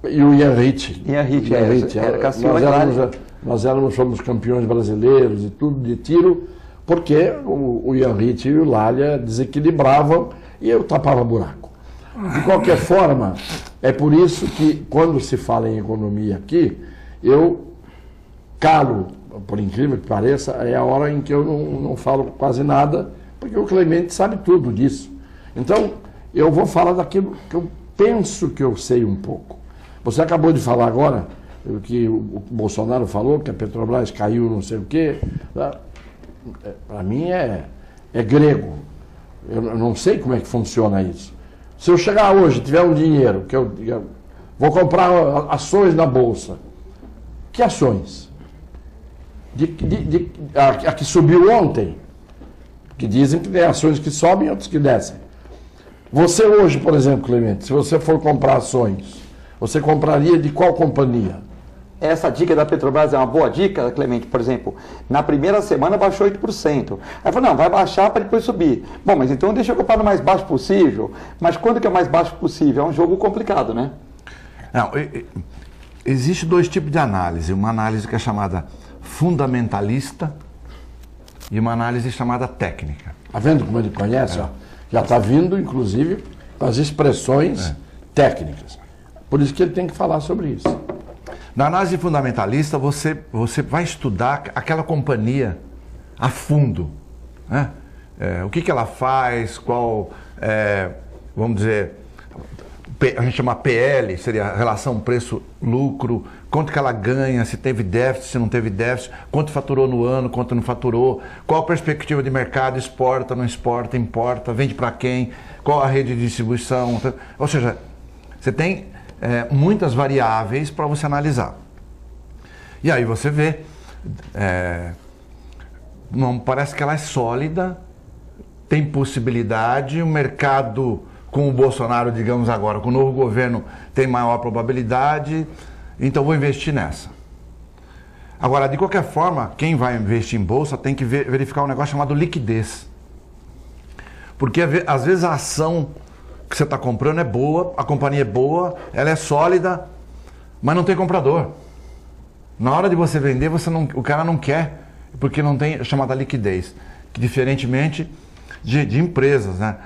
E o Ian Rich. Era Cassione e Lália. Nós fomos campeões brasileiros e tudo de tiro, porque o Ian Rich e o Lália desequilibravam e eu tapava buraco. De qualquer forma, é por isso que quando se fala em economia aqui, eu calo, por incrível que pareça, é a hora em que eu não falo quase nada, porque o Clemente sabe tudo disso. Então, eu vou falar daquilo que eu penso que eu sei um pouco. Você acabou de falar agora, que o Bolsonaro falou, que a Petrobras caiu não sei o quê. Para mim é grego. Eu não sei como é que funciona isso. Se eu chegar hoje e tiver um dinheiro, que eu vou comprar ações na Bolsa, que ações? A que subiu ontem, que dizem que tem ações que sobem e outras que descem. Você hoje, por exemplo, Clemente, se você for comprar ações, você compraria de qual companhia? Essa dica da Petrobras é uma boa dica, Clemente, por exemplo, na primeira semana baixou 8%. Aí falou, não, vai baixar para depois subir. Bom, mas então deixa eu comprar no mais baixo possível. Mas quando que é o mais baixo possível? É um jogo complicado, né? Não, existe dois tipos de análise. Uma análise que é chamada fundamentalista e uma análise chamada técnica. Está vendo como ele conhece? Ó? Já está vindo, inclusive, as expressões técnicas. Por isso que ele tem que falar sobre isso. Na análise fundamentalista, você vai estudar aquela companhia a fundo. Né? O que ela faz, qual, vamos dizer, a gente chama PL, seria a relação preço-lucro, quanto que ela ganha, se teve déficit, se não teve déficit, quanto faturou no ano, quanto não faturou, qual a perspectiva de mercado, exporta, não exporta, importa, vende para quem, qual a rede de distribuição. Ou seja, você tem muitas variáveis para você analisar. E aí você vê, não parece que ela é sólida, tem possibilidade, o mercado com o Bolsonaro, digamos agora, com o novo governo tem maior probabilidade, então vou investir nessa. Agora, de qualquer forma, quem vai investir em bolsa tem que verificar um negócio chamado liquidez. Porque às vezes a ação que você está comprando é boa, a companhia é boa, ela é sólida, mas não tem comprador. Na hora de você vender, o cara não quer, porque não tem a chamada liquidez. Que, diferentemente de empresas, né?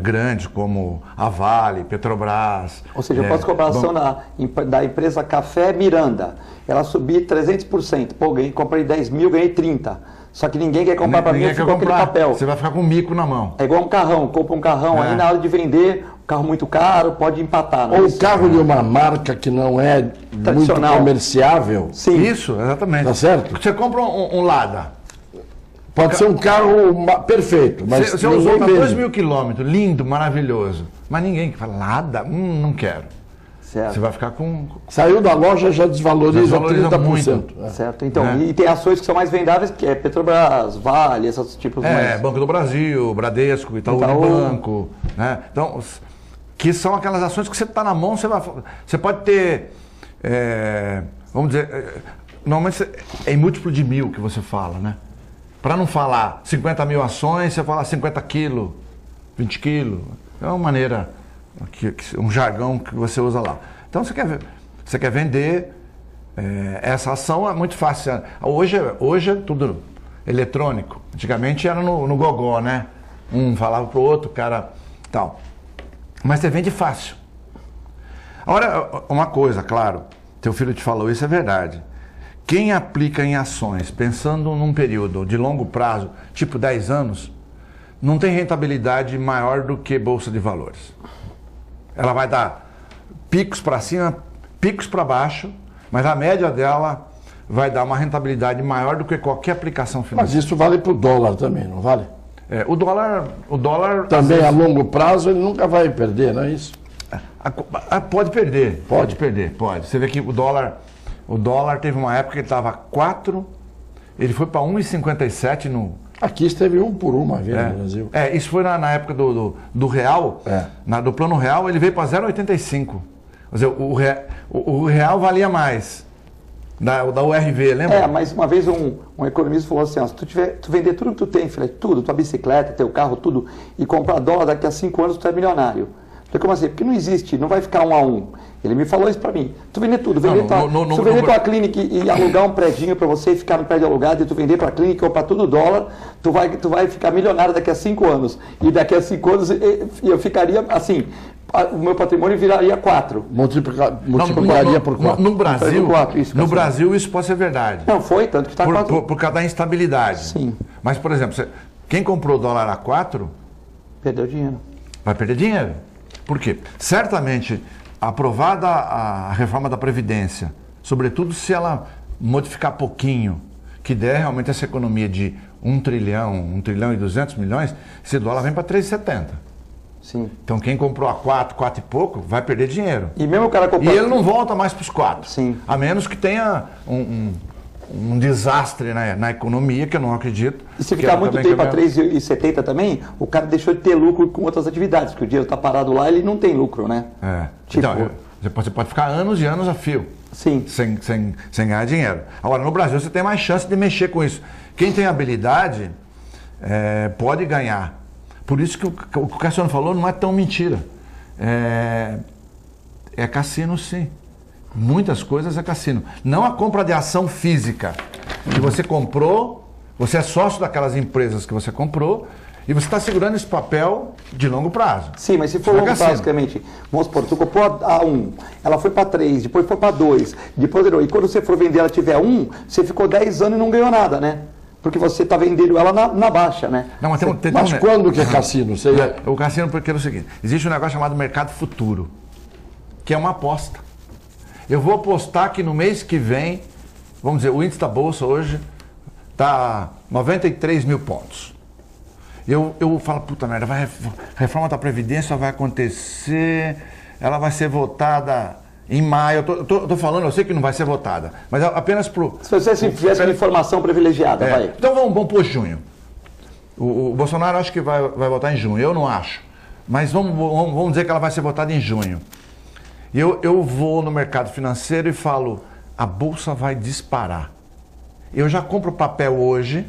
Grandes como a Vale, Petrobras. Ou seja, eu posso comprar a ação da empresa Café Miranda, ela subir 300%. Pô, comprei 10 mil, ganhei 30. Só que ninguém quer comprar para mim, eu fico com aquele papel. Você vai ficar com um mico na mão. É igual um carrão, compra um carrão, aí na hora de vender, um carro muito caro, pode empatar. Ou o carro de uma marca que não é muito comerciável. Sim. Isso, exatamente. Tá certo? Você compra um Lada. Pode ser um carro perfeito, mas você usou para 2.000 quilômetros, lindo, maravilhoso. Mas ninguém que fala, Lada, não quero. Certo. Você vai ficar com... Saiu da loja, já desvaloriza 30%. Muito. Certo. Então, e tem ações que são mais vendáveis, que é Petrobras, Vale, esses tipos mais... Banco do Brasil, Bradesco, Itaú Unibanco, né? Então, que são aquelas ações que você está na mão, você pode ter, vamos dizer, normalmente é em múltiplo de 1000 que você fala, né? Para não falar 50 mil ações, você fala 50 quilos, 20 quilos. É uma maneira, um jargão que você usa lá. Então você quer vender essa ação, é muito fácil. Hoje é tudo eletrônico. Antigamente era no gogó, né? Um falava pro outro, cara, tal. Mas você vende fácil. Agora, uma coisa, claro, teu filho te falou, isso é verdade. Quem aplica em ações, pensando num período de longo prazo, tipo 10 anos, não tem rentabilidade maior do que bolsa de valores. Ela vai dar picos para cima, picos para baixo, mas a média dela vai dar uma rentabilidade maior do que qualquer aplicação financeira. Mas isso vale para o dólar também, não vale? O dólar também vezes, a longo prazo ele nunca vai perder, não é isso? Pode perder. Pode perder, pode. Você vê que o dólar teve uma época que ele estava 4, ele foi para 1,57 no... Aqui esteve 1 por 1 uma vez no Brasil. Isso foi na época do real, do plano real, ele veio para 0,85. Quer dizer, o real valia mais da URV, lembra? Mas uma vez um economista falou assim, se tu vender tudo que tu tem, filho, tudo, tua bicicleta, teu carro, tudo, e comprar dólar, daqui a 5 anos tu é milionário. Eu falei, como assim? Porque não existe, não vai ficar 1 a 1. Ele me falou isso pra mim. Tu vender tudo, vender tua clínica e alugar um predinho pra você e ficar no prédio alugado e tu vender pra clínica ou pra tudo dólar, tu vai ficar milionário daqui a 5 anos. E daqui a 5 anos eu ficaria assim, o meu patrimônio viraria 4. Multiplicaria por 4. No Brasil isso pode ser verdade. Não, foi, tanto que está 4. Por causa da instabilidade. Sim. Mas, por exemplo, quem comprou dólar a 4... Perdeu dinheiro. Vai perder dinheiro. Por quê? Certamente, aprovada a reforma da Previdência, sobretudo se ela modificar pouquinho, que der realmente essa economia de 1 trilhão e 200 milhões, esse dólar vem para 3,70. Sim. Então quem comprou a 4 e pouco, vai perder dinheiro. E mesmo o cara comprou... E ele não volta mais para os 4. Sim. A menos que tenha um desastre na economia, que eu não acredito. E se ficar muito tempo a 3,70 também, o cara deixou de ter lucro com outras atividades, porque o dinheiro está parado lá, ele não tem lucro, né? Então, você pode ficar anos e anos a fio. Sim. Sem ganhar dinheiro. Agora, no Brasil, você tem mais chance de mexer com isso. Quem tem habilidade pode ganhar. Por isso que o que o Cassiano falou não é tão mentira. É cassino, sim. Muitas coisas é cassino. Não a compra de ação física, que você comprou, você é sócio daquelas empresas que você comprou e você está segurando esse papel de longo prazo. Sim, mas se for longo prazo, Clemente, vamos supor, tu comprou a 1, ela foi para 3, depois foi para 2, depois e quando você for vender ela tiver 1, você ficou 10 anos e não ganhou nada, né? Porque você está vendendo ela na baixa, né? Não, mas quando que é cassino? O cassino porque é o seguinte, existe um negócio chamado mercado futuro, que é uma aposta. Eu vou apostar que no mês que vem, vamos dizer, o índice da Bolsa hoje está 93 mil pontos. Eu falo, puta merda, a reforma da Previdência vai acontecer, ela vai ser votada em maio. Eu tô falando, eu sei que não vai ser votada, mas apenas pro... Se você tivesse uma informação privilegiada, vai. Então vamos pôr junho. O Bolsonaro acho que vai votar em junho, eu não acho. Mas vamos dizer que ela vai ser votada em junho. E eu vou no mercado financeiro e falo, a Bolsa vai disparar. eu já compro papel hoje,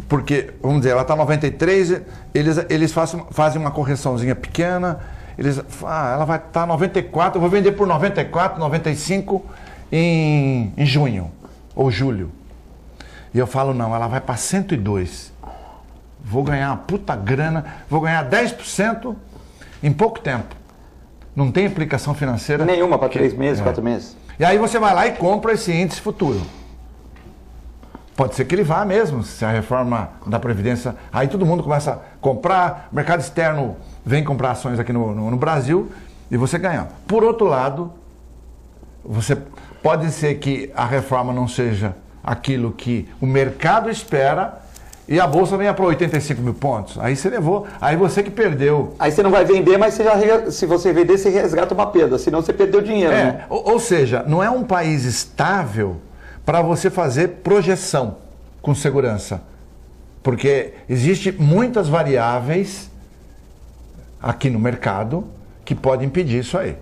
porque, vamos dizer, ela está 93, eles fazem uma correçãozinha pequena, ela vai estar 94, eu vou vender por 94, 95 em junho ou julho. E eu falo, não, ela vai para 102. Vou ganhar uma puta grana, vou ganhar 10% em pouco tempo. Não tem implicação financeira. Nenhuma para 3 meses, 4 meses. E aí você vai lá e compra esse índice futuro. Pode ser que ele vá mesmo, se a reforma da Previdência... Aí todo mundo começa a comprar, o mercado externo vem comprar ações aqui no Brasil e você ganha. Por outro lado, pode ser que a reforma não seja aquilo que o mercado espera e a Bolsa venha para 85 mil pontos. Aí você levou, aí você que perdeu. Aí você não vai vender, mas se você vender, você resgata uma perda, senão você perdeu dinheiro. Né? Ou seja, não é um país estável para você fazer projeção com segurança. Porque existem muitas variáveis aqui no mercado que podem impedir isso aí.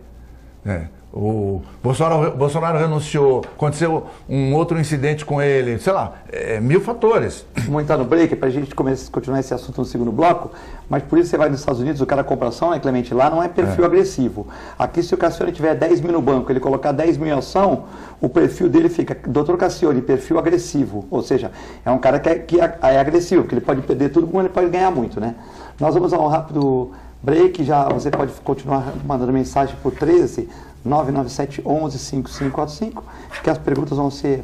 O Bolsonaro renunciou, aconteceu um outro incidente com ele, sei lá, 1000 fatores. Vamos entrar no break para a gente continuar esse assunto no segundo bloco, mas por isso você vai nos Estados Unidos, o cara compra ação, né, Clemente? Lá não é perfil agressivo. Aqui, se o Cassione tiver 10 mil no banco, ele colocar 10 mil em ação, o perfil dele fica, Dr. Cassione, perfil agressivo, ou seja, é um cara que é agressivo, porque ele pode perder tudo, como ele pode ganhar muito, né? Nós vamos a um rápido break, já você pode continuar mandando mensagem por 13 997 11 5545, que as perguntas vão ser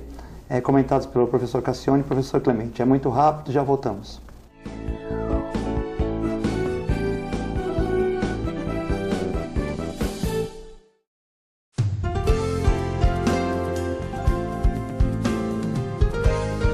comentadas pelo professor Cassione e professor Clemente. É muito rápido, já voltamos.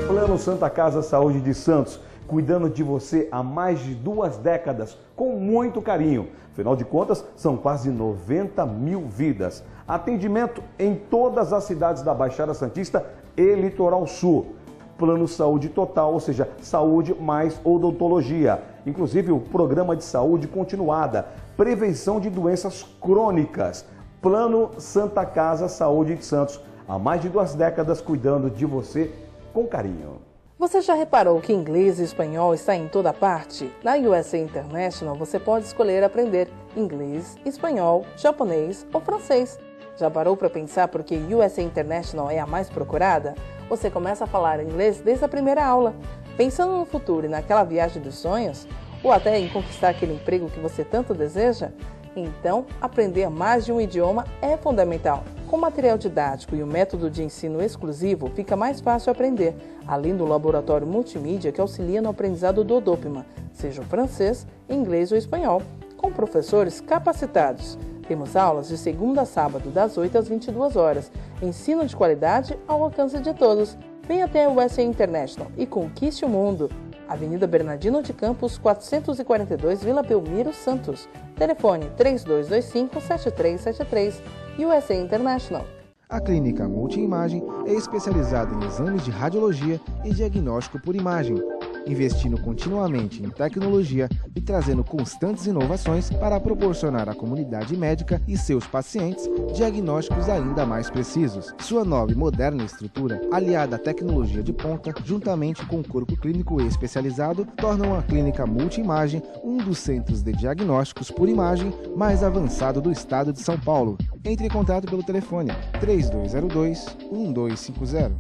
Plano Santa Casa Saúde de Santos, cuidando de você há mais de 2 décadas, com muito carinho. Afinal de contas, são quase 90 mil vidas. Atendimento em todas as cidades da Baixada Santista e Litoral Sul. Plano Saúde Total, ou seja, saúde mais odontologia. Inclusive o programa de saúde continuada, prevenção de doenças crônicas. Plano Santa Casa Saúde de Santos, há mais de 2 décadas cuidando de você com carinho. Você já reparou que inglês e espanhol está em toda parte? Na USA International você pode escolher aprender inglês, espanhol, japonês ou francês. Já parou para pensar por que USA International é a mais procurada? Você começa a falar inglês desde a primeira aula. Pensando no futuro e naquela viagem dos sonhos? Ou até em conquistar aquele emprego que você tanto deseja? Então, aprender mais de um idioma é fundamental. Com material didático e o método de ensino exclusivo, fica mais fácil aprender, além do laboratório multimídia que auxilia no aprendizado do Dopima, seja o francês, inglês ou espanhol, com professores capacitados. Temos aulas de segunda a sábado, das 8 às 22 horas. Ensino de qualidade ao alcance de todos. Venha até o USA International e conquiste o mundo. Avenida Bernardino de Campos, 442, Vila Belmiro, Santos. Telefone 3225-7373. USA International. A Clínica Multiimagem é especializada em exames de radiologia e diagnóstico por imagem, investindo continuamente em tecnologia e trazendo constantes inovações para proporcionar à comunidade médica e seus pacientes diagnósticos ainda mais precisos. Sua nova e moderna estrutura, aliada à tecnologia de ponta, juntamente com o corpo clínico especializado, tornam a Clínica Multiimagem um dos centros de diagnósticos por imagem mais avançado do estado de São Paulo. Entre em contato pelo telefone 3202-1250.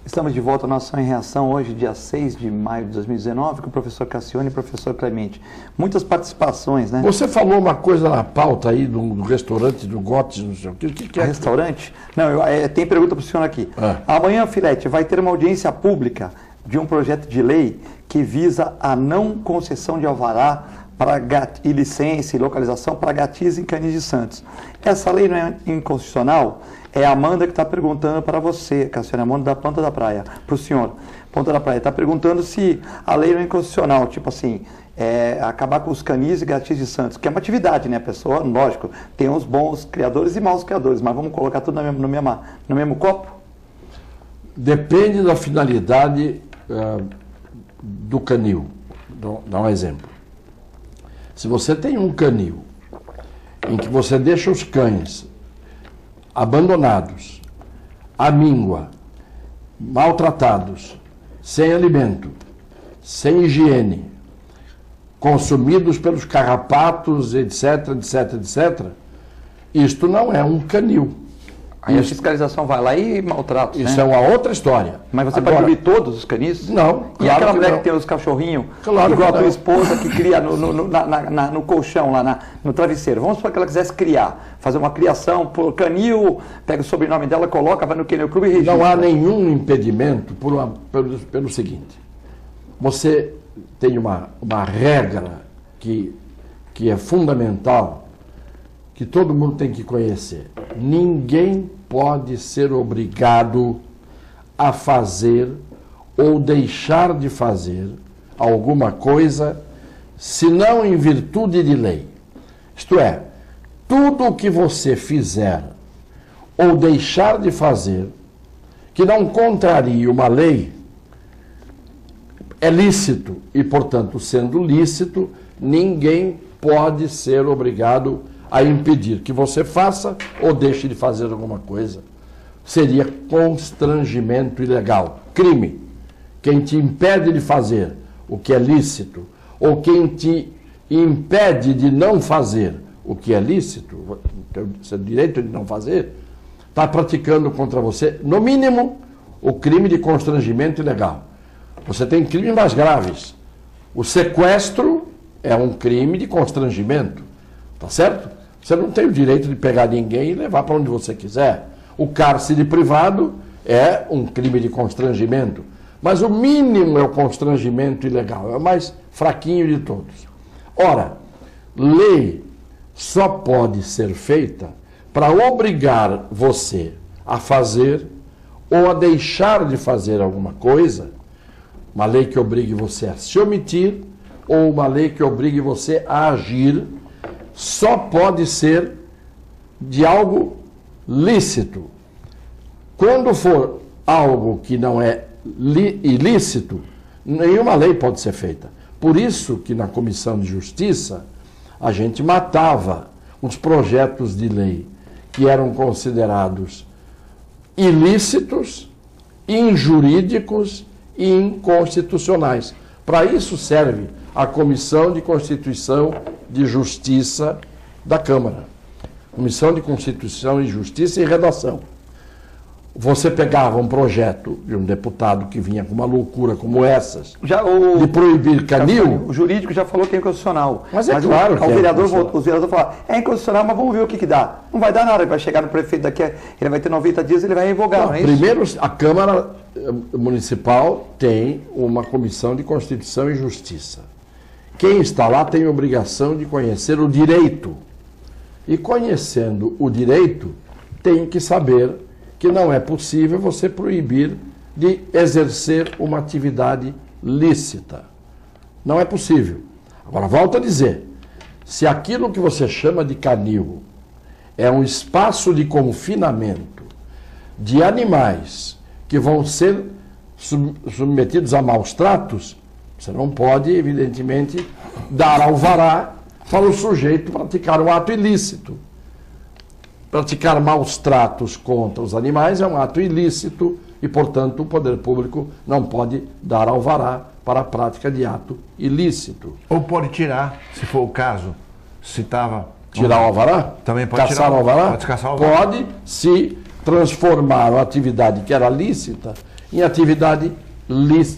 Estamos de volta ao Nação em Reação, hoje, dia 6 de maio de 2019, com o professor Cassione e o professor Clemente. Muitas participações, né? Você falou uma coisa na pauta aí do restaurante do Gotes, não sei o que. O que é? Restaurante? Não, tem pergunta para o senhor aqui. Amanhã, Filete, vai ter uma audiência pública de um projeto de lei que visa a não concessão de alvará e licença e localização para gatis em Canis de Santos. Essa lei não é inconstitucional? É a Amanda que está perguntando para você, Cassione, Amanda da Ponta da Praia, para o senhor. Ponta da Praia está perguntando se a lei não é inconstitucional, tipo assim, acabar com os canis e gatis de Santos, que é uma atividade, né, pessoa? Lógico, tem uns bons criadores e maus criadores, mas vamos colocar tudo no mesmo copo? Depende da finalidade do canil. Dá um exemplo. Se você tem um canil em que você deixa os cães abandonados, à míngua, maltratados, sem alimento, sem higiene, consumidos pelos carrapatos, etc, etc, etc, isto não é um canil. Aí a fiscalização vai lá e maltrata. Isso é uma outra história. Mas você pode proibir todos os canis? Não. E aquela mulher que tem os cachorrinhos, igual a tua esposa que cria no colchão, lá no travesseiro. Vamos supor que ela quisesse criar, fazer uma criação por canil, pega o sobrenome dela, coloca, vai no Kennel Club e registra. Não há nenhum impedimento pelo seguinte. Você tem uma regra que é fundamental, que todo mundo tem que conhecer. Ninguém pode ser obrigado a fazer ou deixar de fazer alguma coisa, senão em virtude de lei. Isto é, tudo o que você fizer ou deixar de fazer que não contrarie uma lei é lícito e, portanto, sendo lícito, ninguém pode ser obrigado a impedir que você faça ou deixe de fazer alguma coisa. Seria constrangimento ilegal, crime. Quem te impede de fazer o que é lícito, ou quem te impede de não fazer o que é lícito, seu direito de não fazer, está praticando contra você, no mínimo, o crime de constrangimento ilegal. Você tem crimes mais graves. O sequestro é um crime de constrangimento, tá certo? Você não tem o direito de pegar ninguém e levar para onde você quiser. O cárcere privado é um crime de constrangimento. Mas o mínimo é o constrangimento ilegal. É o mais fraquinho de todos. Ora, lei só pode ser feita para obrigar você a fazer ou a deixar de fazer alguma coisa. Uma lei que obrigue você a se omitir ou uma lei que obrigue você a agir só pode ser de algo lícito. Quando for algo que não é ilícito, nenhuma lei pode ser feita. Por isso que na Comissão de Justiça a gente matava os projetos de lei que eram considerados ilícitos, injurídicos e inconstitucionais. Para isso serve a Comissão de Constituição de Justiça da Câmara. Comissão de Constituição e Justiça e Redação. Você pegava um projeto de um deputado que vinha com uma loucura como essas, de proibir canil. O jurídico já falou que é inconstitucional. Mas é claro que os vereadores falaram, é inconstitucional, mas vamos ver o que dá. Não vai dar nada, ele vai chegar no prefeito daqui, ele vai ter 90 dias, ele vai revogar, não é isso? Primeiro, a Câmara Municipal tem uma Comissão de Constituição e Justiça. Quem está lá tem a obrigação de conhecer o direito. E conhecendo o direito, tem que saber que não é possível você proibir de exercer uma atividade lícita. Não é possível. Agora, volto a dizer, se aquilo que você chama de canil é um espaço de confinamento de animais que vão ser submetidos a maus tratos, você não pode, evidentemente, dar alvará para o sujeito praticar um ato ilícito. Praticar maus tratos contra os animais é um ato ilícito e, portanto, o poder público não pode dar alvará para a prática de ato ilícito. Ou pode tirar, se for o caso, se estava... Tirar o alvará? Também pode caçar tirar o alvará? Pode caçar o alvará. Pode, se transformar uma atividade que era lícita em atividade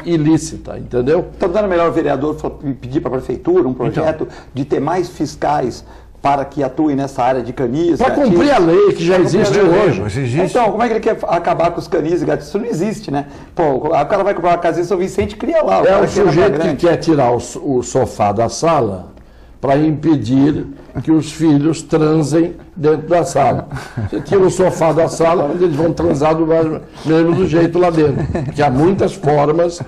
ilícita, entendeu? Está dando melhor o vereador pedir para a prefeitura um projeto de ter mais fiscais para que atue nessa área de canis. Para cumprir a lei que já existe hoje. Então, como é que ele quer acabar com os canis e gatos? Isso não existe, né? Pô, o cara vai comprar uma casa em São Vicente e cria lá. É o sujeito que quer tirar o sofá da sala para impedir que os filhos transem dentro da sala. Você tira o sofá da sala, mas eles vão transar do mesmo do jeito lá dentro. Porque há muitas formas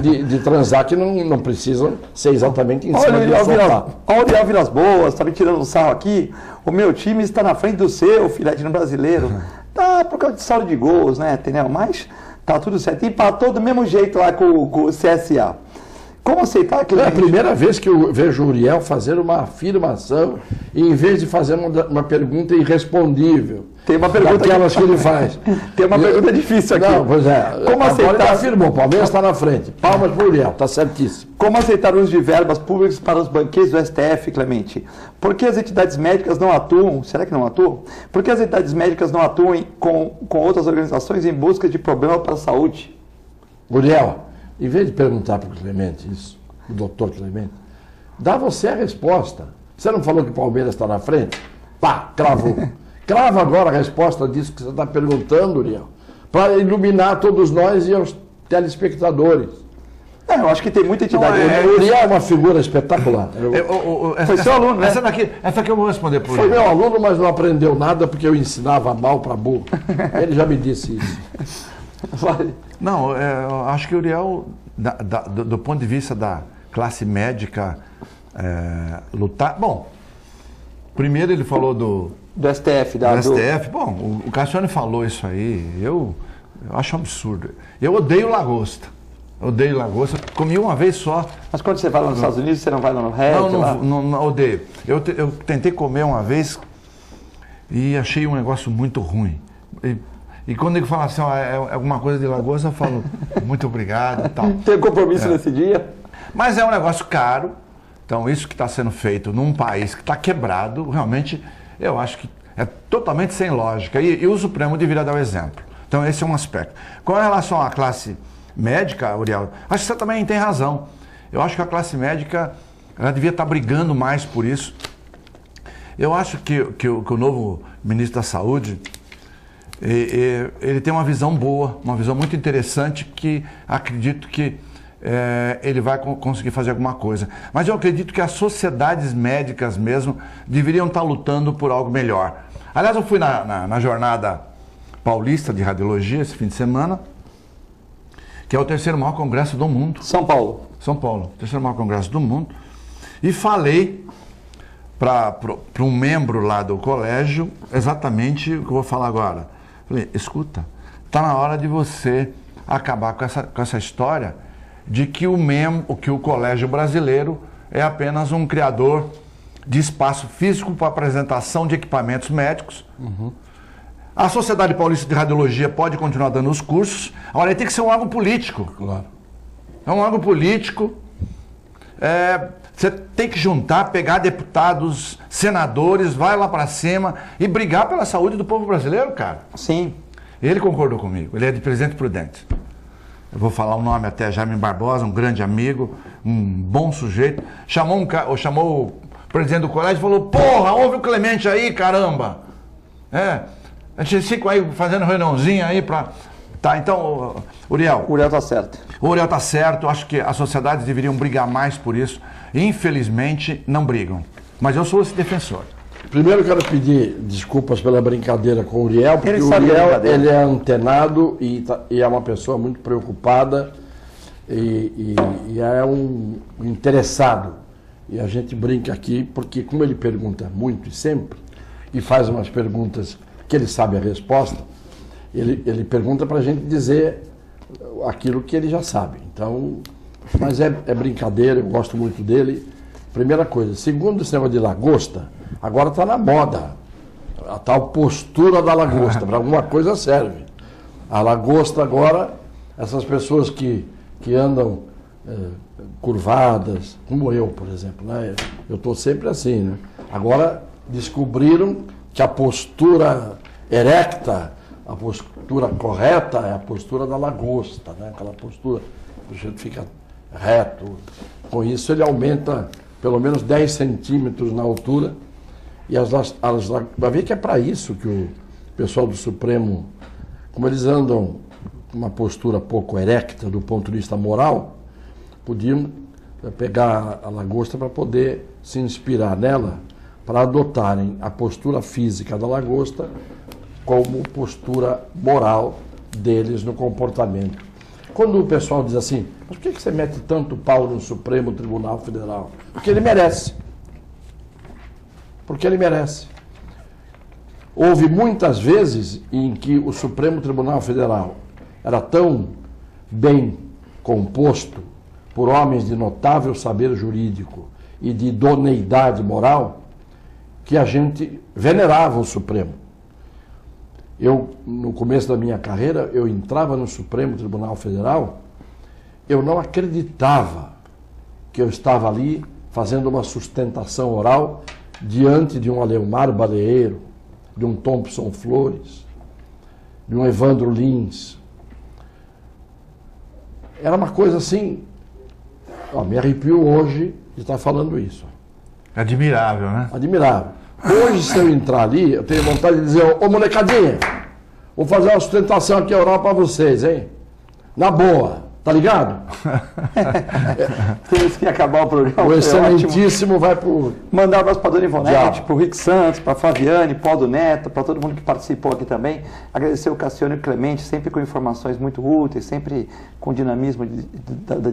de transar que não precisam ser exatamente em cima do sofá. Olha o Vilas Boas, está me tirando um sarro aqui. O meu time está na frente do seu, filhote no brasileiro. Tá por causa de saldo de gols, né? Entendeu? Mas tá tudo certo. E empatou do mesmo jeito lá com o CSA. Como aceitar aquilo? É a primeira vez que eu vejo o Uriel fazer uma afirmação e, em vez de fazer uma pergunta irrespondível, Tem uma pergunta daquelas que ele faz. Tem uma pergunta difícil aqui. Não, pois é. Como Agora aceitar? ele afirmou, o Palmeiras está na frente. Palmas para o Uriel, está certíssimo. Como aceitar o uso de verbas públicas para os banqueiros do STF, Clemente? Por que as entidades médicas não atuam? Será que não atuam? Por que as entidades médicas não atuam com outras organizações em busca de problema para a saúde? Uriel, em vez de perguntar para o Clemente isso, o doutor Clemente, dá você a resposta. Você não falou que o Palmeiras está na frente? Pá, cravou. Crava agora a resposta disso que você está perguntando, Uriel, para iluminar todos nós e os telespectadores. Eu acho que tem muita entidade. O Uriel é uma figura espetacular. Foi seu aluno, né? Essa aqui eu vou responder por Foi ele. meu aluno, mas não aprendeu nada porque eu ensinava mal para burro. Ele já me disse isso. Não, eu acho que o Uriel, do ponto de vista da classe médica, lutar... Bom, primeiro ele falou do STF. STF. Bom, o Cassiano falou isso aí, eu acho um absurdo. Eu odeio lagosta. Odeio lagosta. Comi uma vez só. Mas quando você vai lá nos Estados Unidos, você não vai lá no Red? Não, odeio. Eu tentei comer uma vez e achei um negócio muito ruim. E quando ele fala assim, é alguma coisa de lagosta, eu falo, muito obrigado e tal. Tem compromisso nesse dia? Mas é um negócio caro. Então, isso que está sendo feito num país que está quebrado, realmente, eu acho que é totalmente sem lógica. E o Supremo deveria dar o exemplo. Então, esse é um aspecto. Com relação à classe médica, Uriel, acho que você também tem razão. Eu acho que a classe médica, ela devia estar brigando mais por isso. Eu acho que o novo ministro da Saúde, ele tem uma visão boa, uma visão muito interessante, que acredito que ele vai conseguir fazer alguma coisa. Mas eu acredito que as sociedades médicas mesmo deveriam estar lutando por algo melhor. Aliás, eu fui na Jornada Paulista de Radiologia esse fim de semana, que é o terceiro maior congresso do mundo. São Paulo, terceiro maior congresso do mundo. E falei para um membro lá do colégio exatamente o que eu vou falar agora. Falei, escuta, está na hora de você acabar com essa história de que o colégio brasileiro é apenas um criador de espaço físico para apresentação de equipamentos médicos. Uhum. A Sociedade Paulista de Radiologia pode continuar dando os cursos. Agora, ele tem que ser um órgão político. Claro. É um órgão político. Você tem que juntar, pegar deputados, senadores, vai lá para cima e brigar pela saúde do povo brasileiro, cara. Sim. Ele concordou comigo. Ele é de Presidente Prudente. Eu vou falar o nome até, Jaime Barbosa, um grande amigo, um bom sujeito. Chamou o presidente do colégio e falou, porra, ouve o Clemente aí, caramba. A gente fica aí fazendo reuniãozinha aí para... Tá, então, Uriel. O Uriel está certo. O Uriel está certo, acho que as sociedades deveriam brigar mais por isso. Infelizmente, não brigam. Mas eu sou esse defensor. Primeiro, quero pedir desculpas pela brincadeira com o Uriel, porque o Uriel ele é antenado e é uma pessoa muito preocupada e é um interessado. E a gente brinca aqui porque, como ele pergunta muito e sempre, e faz umas perguntas que ele sabe a resposta, ele pergunta para a gente dizer aquilo que ele já sabe. Então, mas é brincadeira, eu gosto muito dele. Primeira coisa. Segundo, esse negócio de lagosta, agora está na moda. A tal postura da lagosta, para alguma coisa serve. A lagosta agora, essas pessoas que andam curvadas, como eu, por exemplo, né? Eu estou sempre assim, né? Agora descobriram que a postura erecta, a postura correta é a postura da lagosta, né? Aquela postura que o sujeito fica reto. Com isso ele aumenta pelo menos 10 centímetros na altura. E vai ver que é para isso que o pessoal do Supremo, como eles andam com uma postura pouco erecta do ponto de vista moral, podiam pegar a lagosta para poder se inspirar nela, para adotarem a postura física da lagosta como postura moral deles no comportamento. Quando o pessoal diz assim, mas por que você mete tanto pau no Supremo Tribunal Federal? Porque ele merece. Porque ele merece. Houve muitas vezes em que o Supremo Tribunal Federal era tão bem composto, por homens de notável saber jurídico e de idoneidade moral, que a gente venerava o Supremo. Eu, no começo da minha carreira, eu entrava no Supremo Tribunal Federal, eu não acreditava que eu estava ali fazendo uma sustentação oral diante de um Aleomar Baleeiro, de um Thompson Flores, de um Evandro Lins. Era uma coisa assim, me arrepio hoje de estar falando isso. Admirável, né? Admirável. Hoje, se eu entrar ali, eu tenho vontade de dizer, ô molecadinha, vou fazer uma sustentação aqui oral para vocês, hein? Na boa, tá ligado? Temos que acabar o programa. O excelentíssimo vai pro... Mandar um abraço para a Dona Ivonete, para o Rick Santos, para a Flaviane, Paulo do Neto, para todo mundo que participou aqui também. Agradecer o Cassiano e o Clemente, sempre com informações muito úteis, sempre com dinamismo de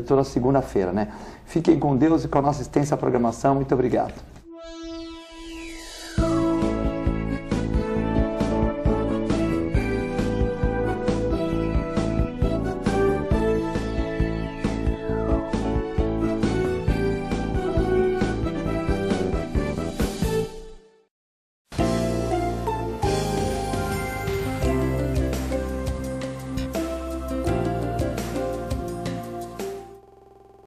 toda segunda-feira, né? Fiquem com Deus e com a nossa assistência à programação. Muito obrigado.